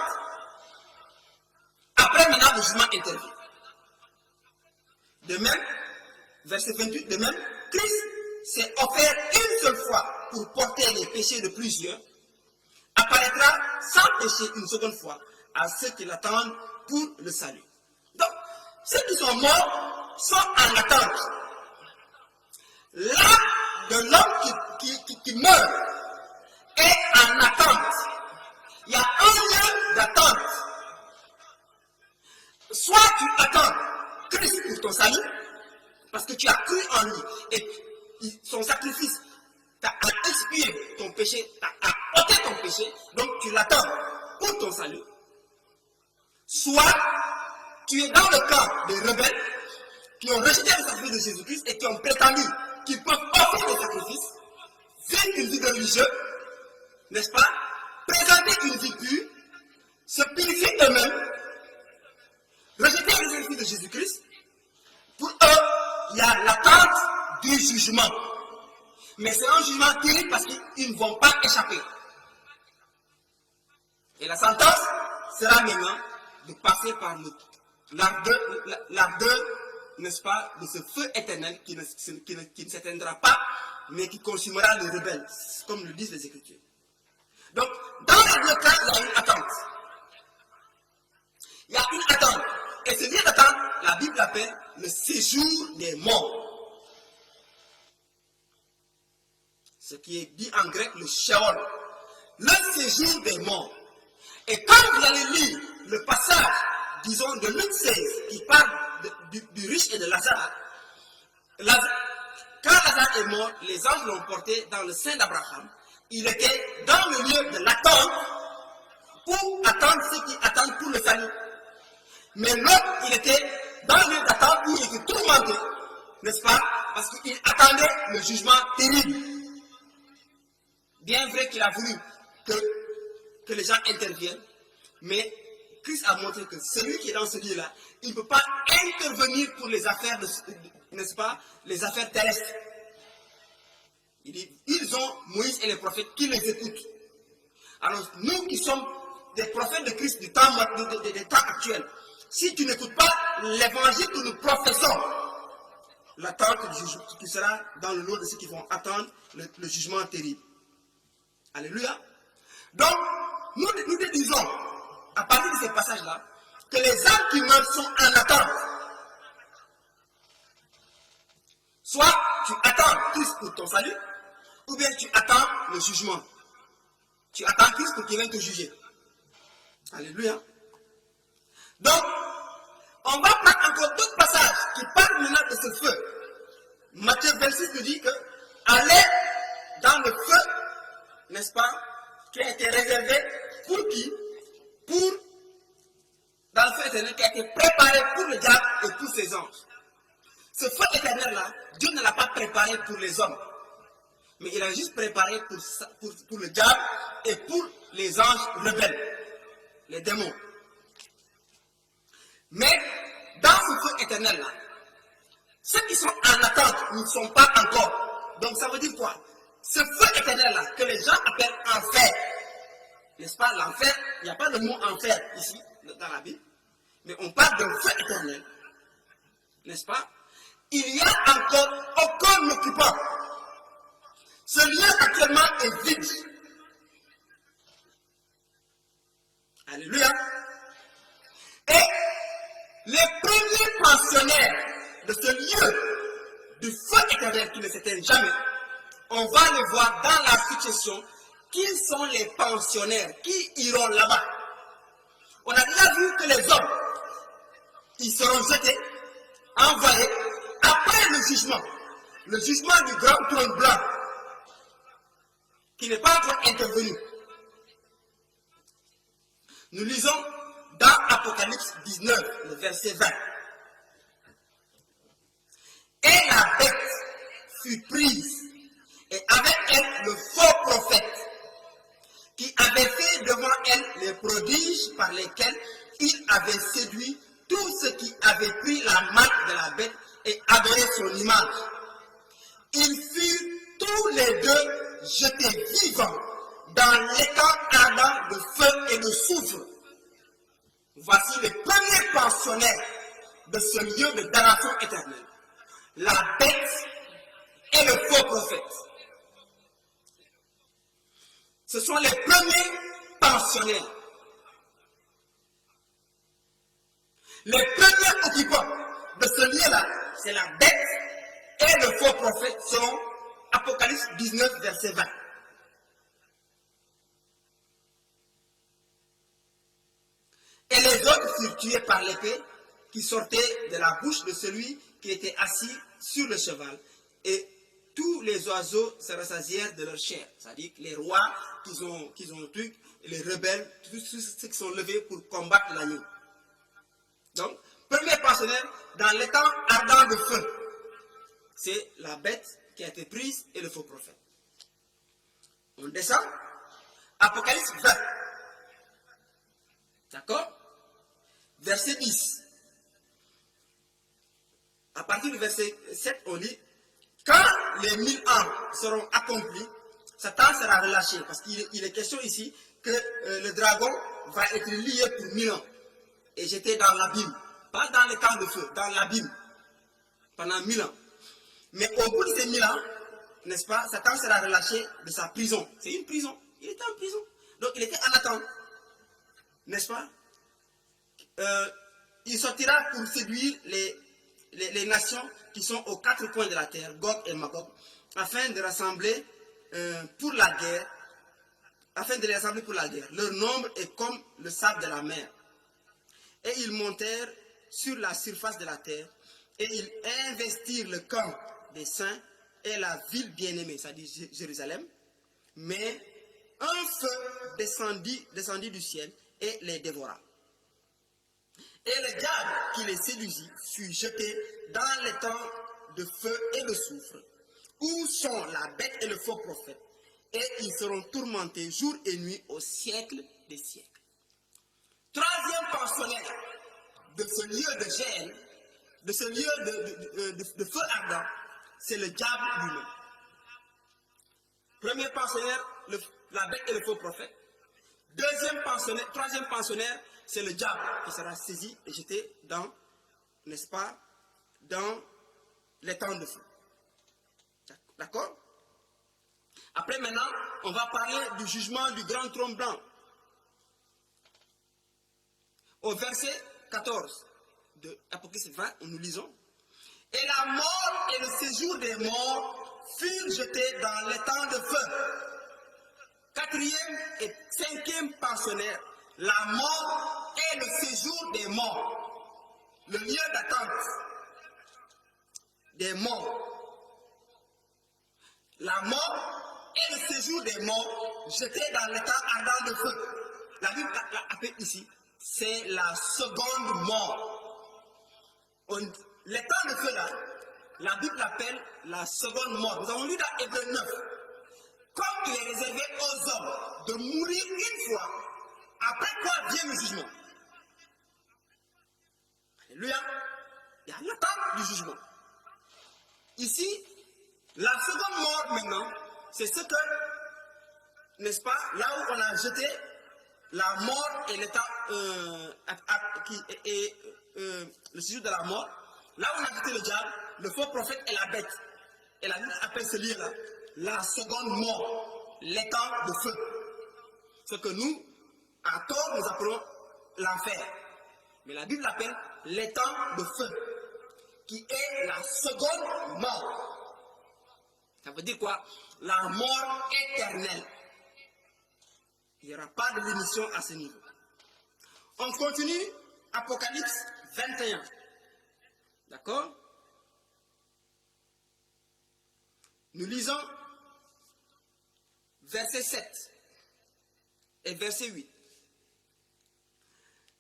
Après maintenant, le jugement intervient. De même, verset 28, de même, Christ s'est offert une seule fois pour porter les péchés de plusieurs, apparaîtra sans péché une seconde fois à ceux qui l'attendent pour le salut. Donc, ceux qui sont morts sont en attente. L'âme de l'homme qui meurt est en attente. Il y a un lieu d'attente. Soit tu attends Christ pour ton salut, parce que tu as cru en lui, et son sacrifice t'a expié ton péché, t'a ôté ton péché, donc tu l'attends pour ton salut. Soit tu es dans le camp des rebelles qui ont rejeté le sacrifice de Jésus-Christ et qui ont prétendu qu'ils peuvent offrir des sacrifices, vivre une vie de religieux, n'est-ce pas? Présenter une vie pure, se purifier eux-mêmes, rejeter le sacrifice de Jésus-Christ. Pour eux, il y a l'attente du jugement. Mais c'est un jugement terrible parce qu'ils ne vont pas échapper. Et la sentence sera maintenant de passer par l'ardeur, n'est-ce pas, de ce feu éternel qui ne s'éteindra pas, mais qui consumera les rebelles, comme le disent les Écritures. Donc, dans les deux cas, il y a une attente. Il y a une attente. Et ce lieu d'attente, la Bible l'appelle le séjour des morts. Ce qui est dit en grec le Sheol. Le séjour des morts. Et quand vous allez lire le passage, disons, de Luc 16, qui parle du riche et de Lazare, quand Lazare est mort, les anges l'ont porté dans le sein d'Abraham. Il était dans le lieu de l'attente pour attendre ceux qui attendent pour le salut. Mais l'autre, il était dans le lieu d'attente où il était tourmenté, n'est-ce pas? Parce qu'il attendait le jugement terrible. Bien vrai qu'il a voulu que les gens interviennent, mais Christ a montré que celui qui est dans ce lieu-là, il ne peut pas intervenir pour les affaires, n'est-ce pas, les affaires terrestres. Il dit, ils ont Moïse et les prophètes qui les écoutent. Alors nous qui sommes des prophètes de Christ du temps actuel, si tu n'écoutes pas l'évangile que nous professons, l'attente du jugement, tu seras dans le lot de ceux qui vont attendre le jugement terrible. Alléluia. Donc, nous te disons, à partir de ces passages-là, que les âmes qui meurent sont en attente. Soit tu attends Christ pour ton salut, ou bien tu attends le jugement. Tu attends Christ pour qu'il vienne te juger. Alléluia. Donc, on va prendre encore d'autres passages qui parlent maintenant de ce feu. Matthieu 26 nous dit que allez dans le feu, n'est-ce pas, qui a été réservé pour qui? Dans le feu éternel qui a été préparé pour le diable et pour ses anges. Ce feu éternel-là, Dieu ne l'a pas préparé pour les hommes, mais il a juste préparé pour le diable et pour les anges rebelles, les démons. Mais dans ce feu éternel-là, ceux qui sont en attente ne sont pas encore. Donc ça veut dire quoi? Ce feu éternel-là, que les gens appellent enfer, n'est-ce pas? L'enfer, il n'y a pas de mot enfer ici, dans la Bible, mais on parle d'un feu éternel, n'est-ce pas? Il n'y a encore aucun occupant. Ce lieu actuellement est vide. Alléluia. Et les premiers pensionnaires de ce lieu du feu éternel qui ne s'éteint jamais, on va les voir dans la succession. Qui sont les pensionnaires qui iront là-bas? On a déjà vu que les hommes, ils seront jetés, envoyés après le jugement du grand trône blanc, qui n'est pas encore intervenu. Nous lisons dans Apocalypse 19, le verset 20. Et la bête fut prise, et avec elle le faux prophète, qui avait fait devant elle les prodiges par lesquels il avait séduit tous ceux qui avaient pris la marque de la bête et adoré son image. Ils furent tous les deux jetés vivants dans l'étang ardent de feu et de soufre. Voici les premiers pensionnaires de ce lieu de damnation éternelle. La bête et le faux prophète. Ce sont les premiers pensionnaires. Les premiers occupants de ce lieu-là, c'est la bête et le faux prophète selon Apocalypse 19, verset 20. Et les autres furent tués par l'épée qui sortait de la bouche de celui qui était assis sur le cheval. Et tous les oiseaux se rassasièrent de leur chair. C'est-à-dire que les rois qu'ils ont tués, les rebelles, tous ceux qui sont levés pour combattre l'agneau. Donc, premier pensionnaire dans l'étang ardent de feu. C'est la bête qui a été prise et le faux prophète. On descend. Apocalypse 20. D'accord? Verset 10. À partir du verset 7, on lit: quand les 1000 ans seront accomplis, Satan sera relâché. Parce qu'il est question ici que le dragon va être lié pour 1000 ans. Et jeté dans l'abîme. Pas dans les camps de feu, dans l'abîme. Pendant 1000 ans. Mais au bout de ces 1000 ans, n'est-ce pas, Satan sera relâché de sa prison. C'est une prison. Il était en prison. Donc il était en attente. N'est-ce pas? Il sortira pour séduire les nations qui sont aux quatre coins de la terre, Gog et Magog, afin de rassembler pour la guerre, Leur nombre est comme le sable de la mer. Et ils montèrent sur la surface de la terre, et ils investirent le camp des saints et la ville bien-aimée, c'est-à-dire Jérusalem. Mais un feu descendit du ciel et les dévora. Et le diable qui les séduisit fut jeté dans les temps de feu et de soufre, où sont la bête et le faux prophète, et ils seront tourmentés jour et nuit au siècle des siècles. Troisième pensionnaire de ce lieu de gêne, de ce lieu de feu ardent, c'est le diable lui-même. Premier pensionnaire, la bête et le faux prophète. Troisième pensionnaire, c'est le diable qui sera saisi et jeté dans, n'est-ce pas, dans les temps de feu. D'accord? Après maintenant, on va parler du jugement du grand trône blanc. Au verset 14 de Apocalypse 20, nous lisons: et la mort et le séjour des morts furent jetés dans les temps de feu. Quatrième et cinquième pensionnaire, la mort et le séjour des morts, le lieu d'attente des morts. La mort et le séjour des morts jetés dans l'état ardent de feu. La Bible l'appelle ici, c'est la seconde mort. L'état de feu là, la Bible l'appelle la seconde mort. Nous avons lu dans Hébreux 9. Comme il est réservé aux hommes de mourir une fois, après quoi vient le jugement. Alléluia. Il y a l'attente du jugement. Ici, la seconde mort maintenant, c'est ce que, n'est-ce pas, là où on a jeté la mort et l'état, le séjour de la mort, là où on a jeté le diable, le faux prophète et la bête. Et la Bible appelle ce lieu-là la seconde mort, l'étang de feu. Ce que nous, à tort, nous appelons l'enfer. Mais la Bible l'appelle l'étang de feu, qui est la seconde mort. Ça veut dire quoi? La mort éternelle. Il n'y aura pas de rémission à ce niveau. On continue, Apocalypse 21. D'accord? Nous lisons verset 7 et verset 8.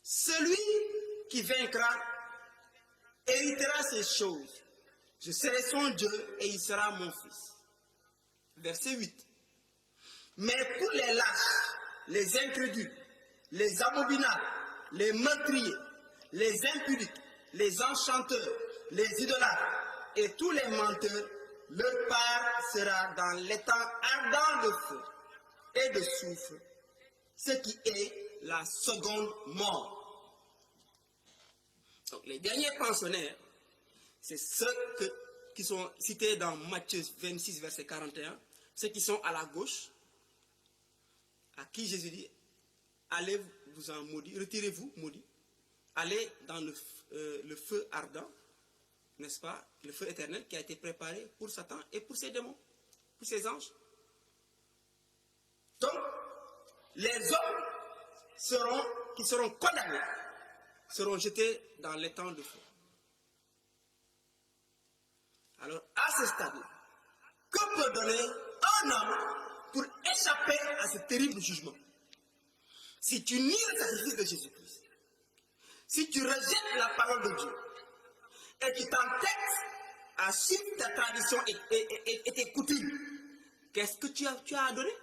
Celui qui vaincra héritera ces choses. Je serai son Dieu et il sera mon fils. Verset 8. Mais pour les lâches, les incrédules, les abominables, les meurtriers, les impudiques, les enchanteurs, les idolâtres et tous les menteurs, leur part sera dans l'étang ardent de feu et de soufre, ce qui est la seconde mort. Donc, les derniers pensionnaires, c'est ceux qui sont cités dans Matthieu 26, verset 41, ceux qui sont à la gauche, à qui Jésus dit, allez vous en maudit, retirez-vous, maudit, allez dans le feu ardent, n'est-ce pas, le feu éternel qui a été préparé pour Satan et pour ses démons, pour ses anges. Donc, les hommes qui seront condamnés seront jetés dans l'étang de feu. Alors, à ce stade-là, que peut donner un homme pour échapper à ce terrible jugement? Si tu nies le sacrifice de Jésus-Christ, si tu rejettes la parole de Dieu, et tu t'entêtes à suivre ta tradition et tes coutumes, qu'est-ce que tu as à donner?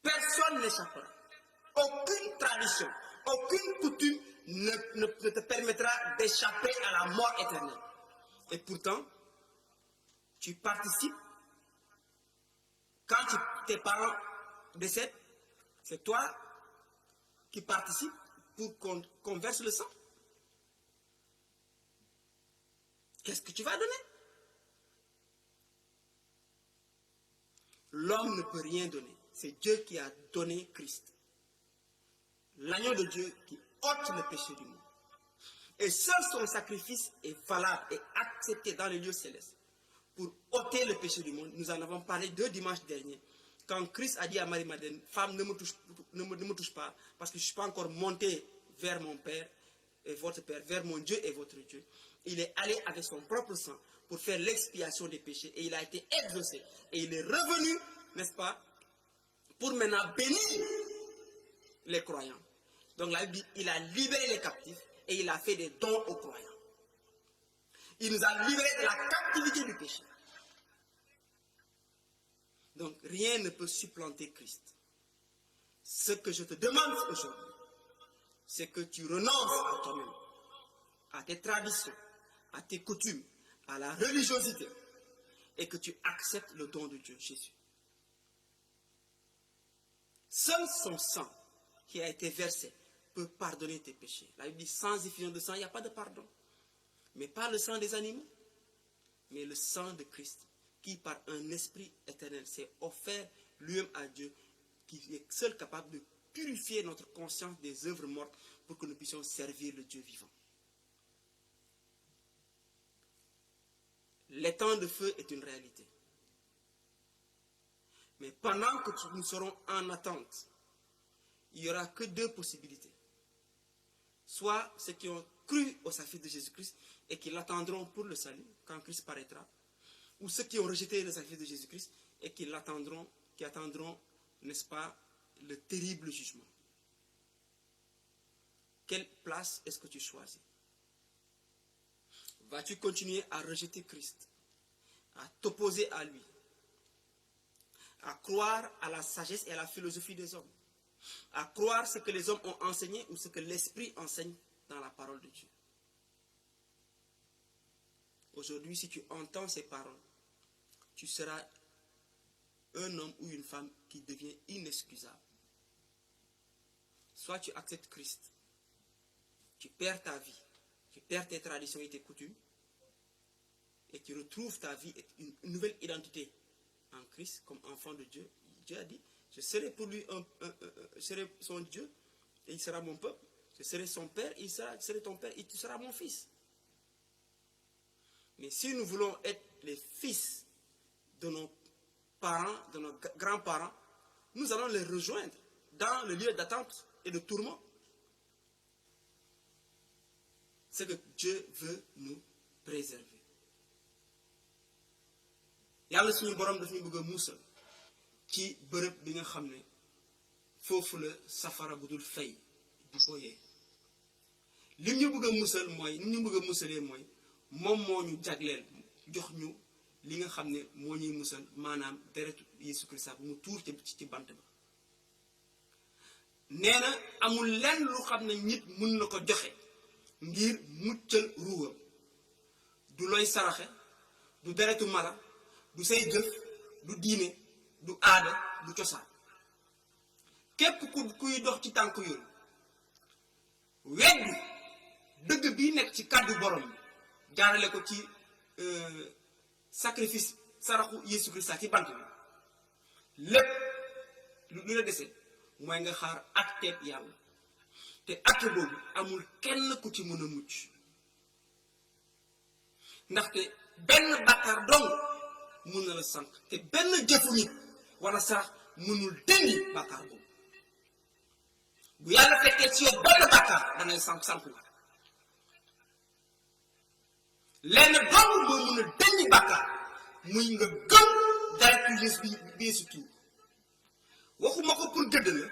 Personne n'échappera. Aucune tradition, aucune coutume ne te permettra d'échapper à la mort éternelle. Et pourtant, tu participes, quand tes parents décèdent, c'est toi qui participes pour qu'on verse le sang. Qu'est-ce que tu vas donner? L'homme ne peut rien donner. C'est Dieu qui a donné Christ. L'agneau de Dieu qui ôte le péché du monde. Et seul son sacrifice est valable et accepté dans les lieux célestes pour ôter le péché du monde. Nous en avons parlé 2 dimanches derniers. Quand Christ a dit à Marie-Madeleine, femme, ne me touche pas, parce que je ne suis pas encore monté vers mon Père et votre Père, vers mon Dieu et votre Dieu. Il est allé avec son propre sang pour faire l'expiation des péchés et il a été exaucé. Et il est revenu, n'est-ce pas, pour maintenant bénir les croyants. Donc la Bible dit, il a libéré les captifs et il a fait des dons aux croyants. Il nous a libérés de la captivité du péché. Donc rien ne peut supplanter Christ. Ce que je te demande aujourd'hui, c'est que tu renonces à toi-même, à tes traditions, à tes coutumes, à la religiosité, et que tu acceptes le don de Dieu, Jésus. Seul son sang qui a été versé peut pardonner tes péchés. La Bible dit, sans effusion de sang, il n'y a pas de pardon. Mais pas le sang des animaux, mais le sang de Christ, qui par un esprit éternel s'est offert lui-même à Dieu, qui est seul capable de purifier notre conscience des œuvres mortes pour que nous puissions servir le Dieu vivant. L'étang de feu est une réalité. Mais pendant que nous serons en attente, il n'y aura que 2 possibilités. Soit ceux qui ont cru au sacrifice de Jésus-Christ et qui l'attendront pour le salut, quand Christ paraîtra, ou ceux qui ont rejeté le sacrifice de Jésus-Christ et qui attendront, n'est-ce pas, le terrible jugement. Quelle place est-ce que tu choisis? Vas-tu continuer à rejeter Christ, à t'opposer à lui, à croire à la sagesse et à la philosophie des hommes, à croire ce que les hommes ont enseigné ou ce que l'Esprit enseigne dans la parole de Dieu? Aujourd'hui, si tu entends ces paroles, tu seras un homme ou une femme qui devient inexcusable. Soit tu acceptes Christ, tu perds ta vie, tu perds tes traditions et tes coutumes, et tu retrouves ta vie et une nouvelle identité en Christ comme enfant de Dieu. Dieu a dit, je serai pour lui je serai son Dieu et il sera mon peuple. Je serai son père, je serai ton père et tu seras mon fils. Mais si nous voulons être les fils de nos parents, de nos grands-parents, nous allons les rejoindre dans le lieu d'attente et de tourment. C'est que Dieu veut nous préserver. Yàlla suñu borom daf ñu bëgg a muusal ci bërëb bi nga xam ne foofu la safara bu dul fay di ko yee. Li ñu bëgg a muusal mooy li ñu bëgg a muusalee mooy moom moo ñu jagleel jox ñu li nga xam ne moo ñuy muusal maanaam deretu Yeesu Kirista bu mu tuur ci bant ba. nee na amul lenn lu xam ne nit mun na ko joxe ngir muccal ruuwam du looy saraxe du deretu mala du say jëf du diine du aada du cosaan képp kuy dox ci tànk yooyu weddi dëgg bi nekk ci kàddu borom bi jaarale ko ci sacrifice saraxu Yesu Christa ci bant bi lépp lu la dese mooy nga xaar àtteeb yàlla te àtte boobu amul kenn ku ci mën a mucc ndaxte benn bàkkaar dong mun na la sànq te benn jëfu nit wala sarax mënul dindi bàkkaar boobu bu yàlla fekkee ci yow benn bàkkaar dangay sànq la lenn dong moo mun a dindi bàkkaar muy nga gëm deretu Yeesu bi Yeesu tuur waxuma ko pour gëdd la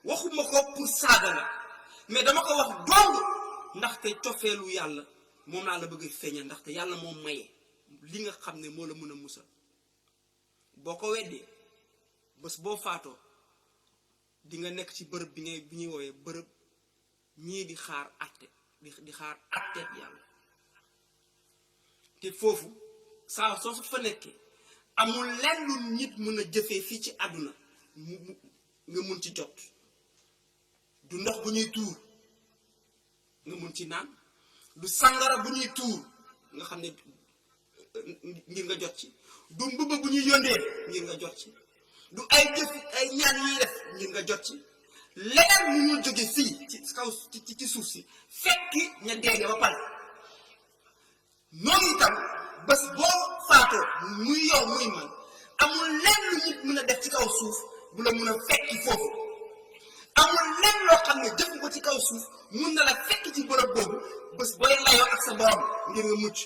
waxuma ko pour saaga la mais dama ko wax dong ndaxte cofeelu yàlla moom laa la bëgg a feeñal ndaxte yàlla moo maye li nga xam ne moo la mën a musal boo ko weddee bés boo faatoo di nga nekk ci bërëb bi ñuy woowee bërëb ñii di xaar àtte di xaar àtteeb yàlla te foofu saa soo fa nekkee amul lenn lu nit mën a jëfee fii ci àdduna nga mun ci jot du ndox bu ñuy tuur nga mun ci naan du sangara bu ñuy tuur nga xam ne ngir nga jot ci du mbubb bu ñuy yóndee ngir nga jot ci du ay jëf ay ñaan ñuy def ngir nga jot ci leer mu ñu jóge fii ci kaw ci suuf si fekki ña dee ba pare noonu itam bés boo faatoo muy yow muy man amul lenn lu nit mën a def ci kaw suuf bu la mën a fekki foofu amul lenn loo xam ne jëf ko ci kaw suuf mun na la fekk ci bërëb boobu bés booy layoo ak sa borom ngir nga mucc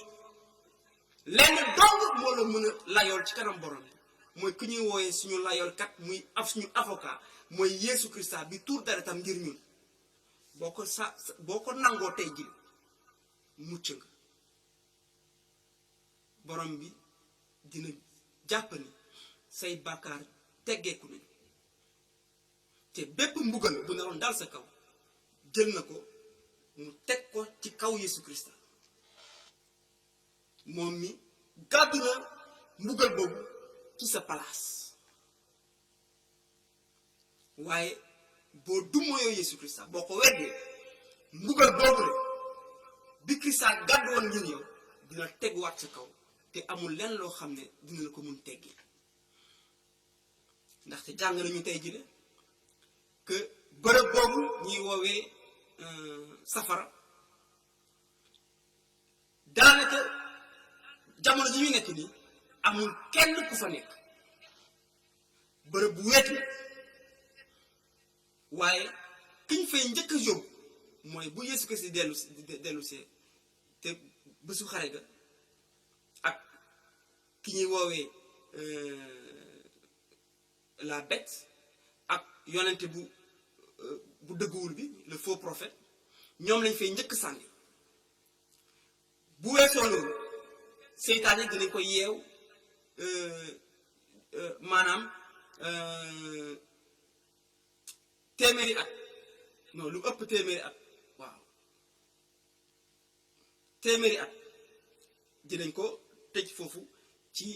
lenn dong moo la mën a layool ci kanam borom bi mooy ku ñuy wooyee suñu layool kat muy suñu avocat mooy Yeesu Christa bi tuur deretam ngir ñun boo ko nangoo tey ji mucc nga borom bi dina jàpp ni say bàkkaar teggeeku nañu te bépp mbugal bu naroon dal sa kaw jël na ko mu teg ko ci kaw Yeesu Christa moom mi gàddu na mbugal boobu ci sa palaas waaye boo dummoyoo Yeesu Christa boo ko weddee mbugal boobu rek bi Christa gàddu woon ngir yow dina teguwaat sa kaw te amul lenn loo xam ne dina la ko mun teggi ndaxte jàng nañu tey jii que bërëb boobu ñuy woowee safara daanaka jamono ji ñu nekk nii amul kenn ku fa nekk bërëb bu wéet la waaye ki ñu fay njëkk a yóbbu mooy bu Yeesu Kirist dellu see te bésu xare ga ak ki ñuy woowee la bête ak yonente bu dëgguwul bi le faux prophète ñoom lañ fay njëkk sànni bu weesoo loolu seytaan yi dinañ ko yeew maanaam téeméeri at non lu ëpp téeméeri at waaw téeméeri at dinañ ko tëj foofu ci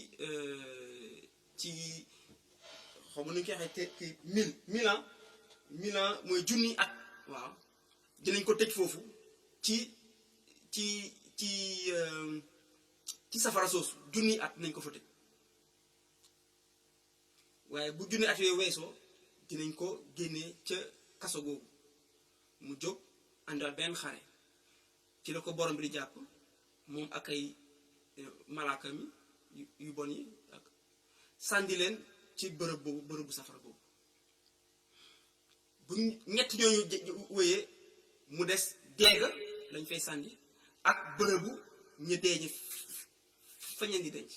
xaw ma nu ñu koy waxee te 1000 ans mooy junni at waaw dinañ ko tëj foofu ci safara soosu junni at nañ ko fa tëj waaye bu junni at yooyu weesoo dinañ ko génnee ca kaso googu mu jóg àndal benn xare ci la ko borom bi di jàpp moom ak ay malaaka mi yu bon yi ak sànni leen ci bërëbu safara boobu bu ñett ñooñu wéyee mu des deega lañ fay sànni ak bërëbu ñu dee ñi fañeen di denc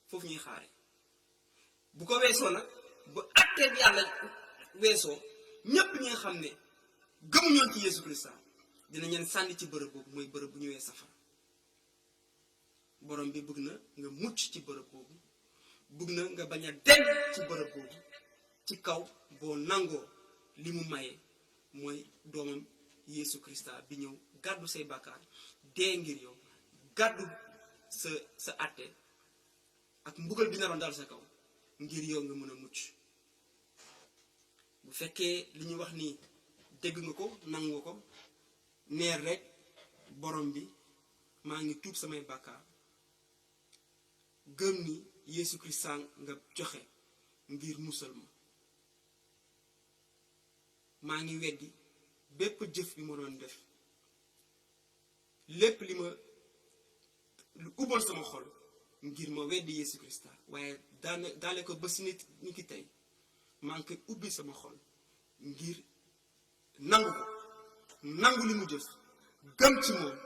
foofu ñuy xaare bu ko weesoo nag bu àtteeb yàlla weesoo ñépp ñi nga xam ne gëmuñoon ci Yeesu Kirista dinañ leen sànni ci bërëb boobu mooy bërëb bu ñëwee safara borom bi bëgg na nga mucc ci bërëb boobu bëgg na nga bañ a dem ci bërëb boobu ci kaw boo nangoo li mu maye mooy doomam Yeesu Krista bi ñëw gàddu say bàkkaar dee ngir yow gàddu sa àtte ak mbugal bi naroon dal sa kaw ngir yow nga mën a mucc. bu fekkee li ñu wax nii dégg nga ko nangu nga ko neer rek borom bi maa ngi tuub samay bàkkaar gëm ni Yeesu Krista nga joxe ngir musal ma. maa ngi weddi bépp jëf bi ma doon def lépp li ma lu ubboon sama xol ngir ma weddi Yeesu Krista waaye daale ko ba si nit ñi ki tey maa ngi koy ubbi sama xol ngir nangu ko nangu li mu jëf gëm ci moom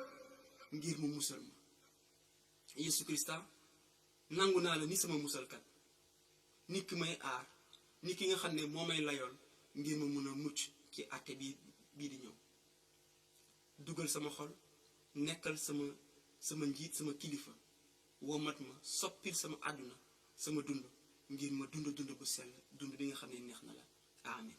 ngir mu musal ma. Yeesu Krista nangu naa la ni sama musalkat nit ki may aar nit ki nga xam ne moo may layool ngir ma mun a mucc ci àtte bii di ñëw. dugal sama xol nekkal sama njiit sama kilifa womat ma soppil sama àdduna sama dund ngir ma dund bu sell dund bi nga xam ne neex na la. Amen.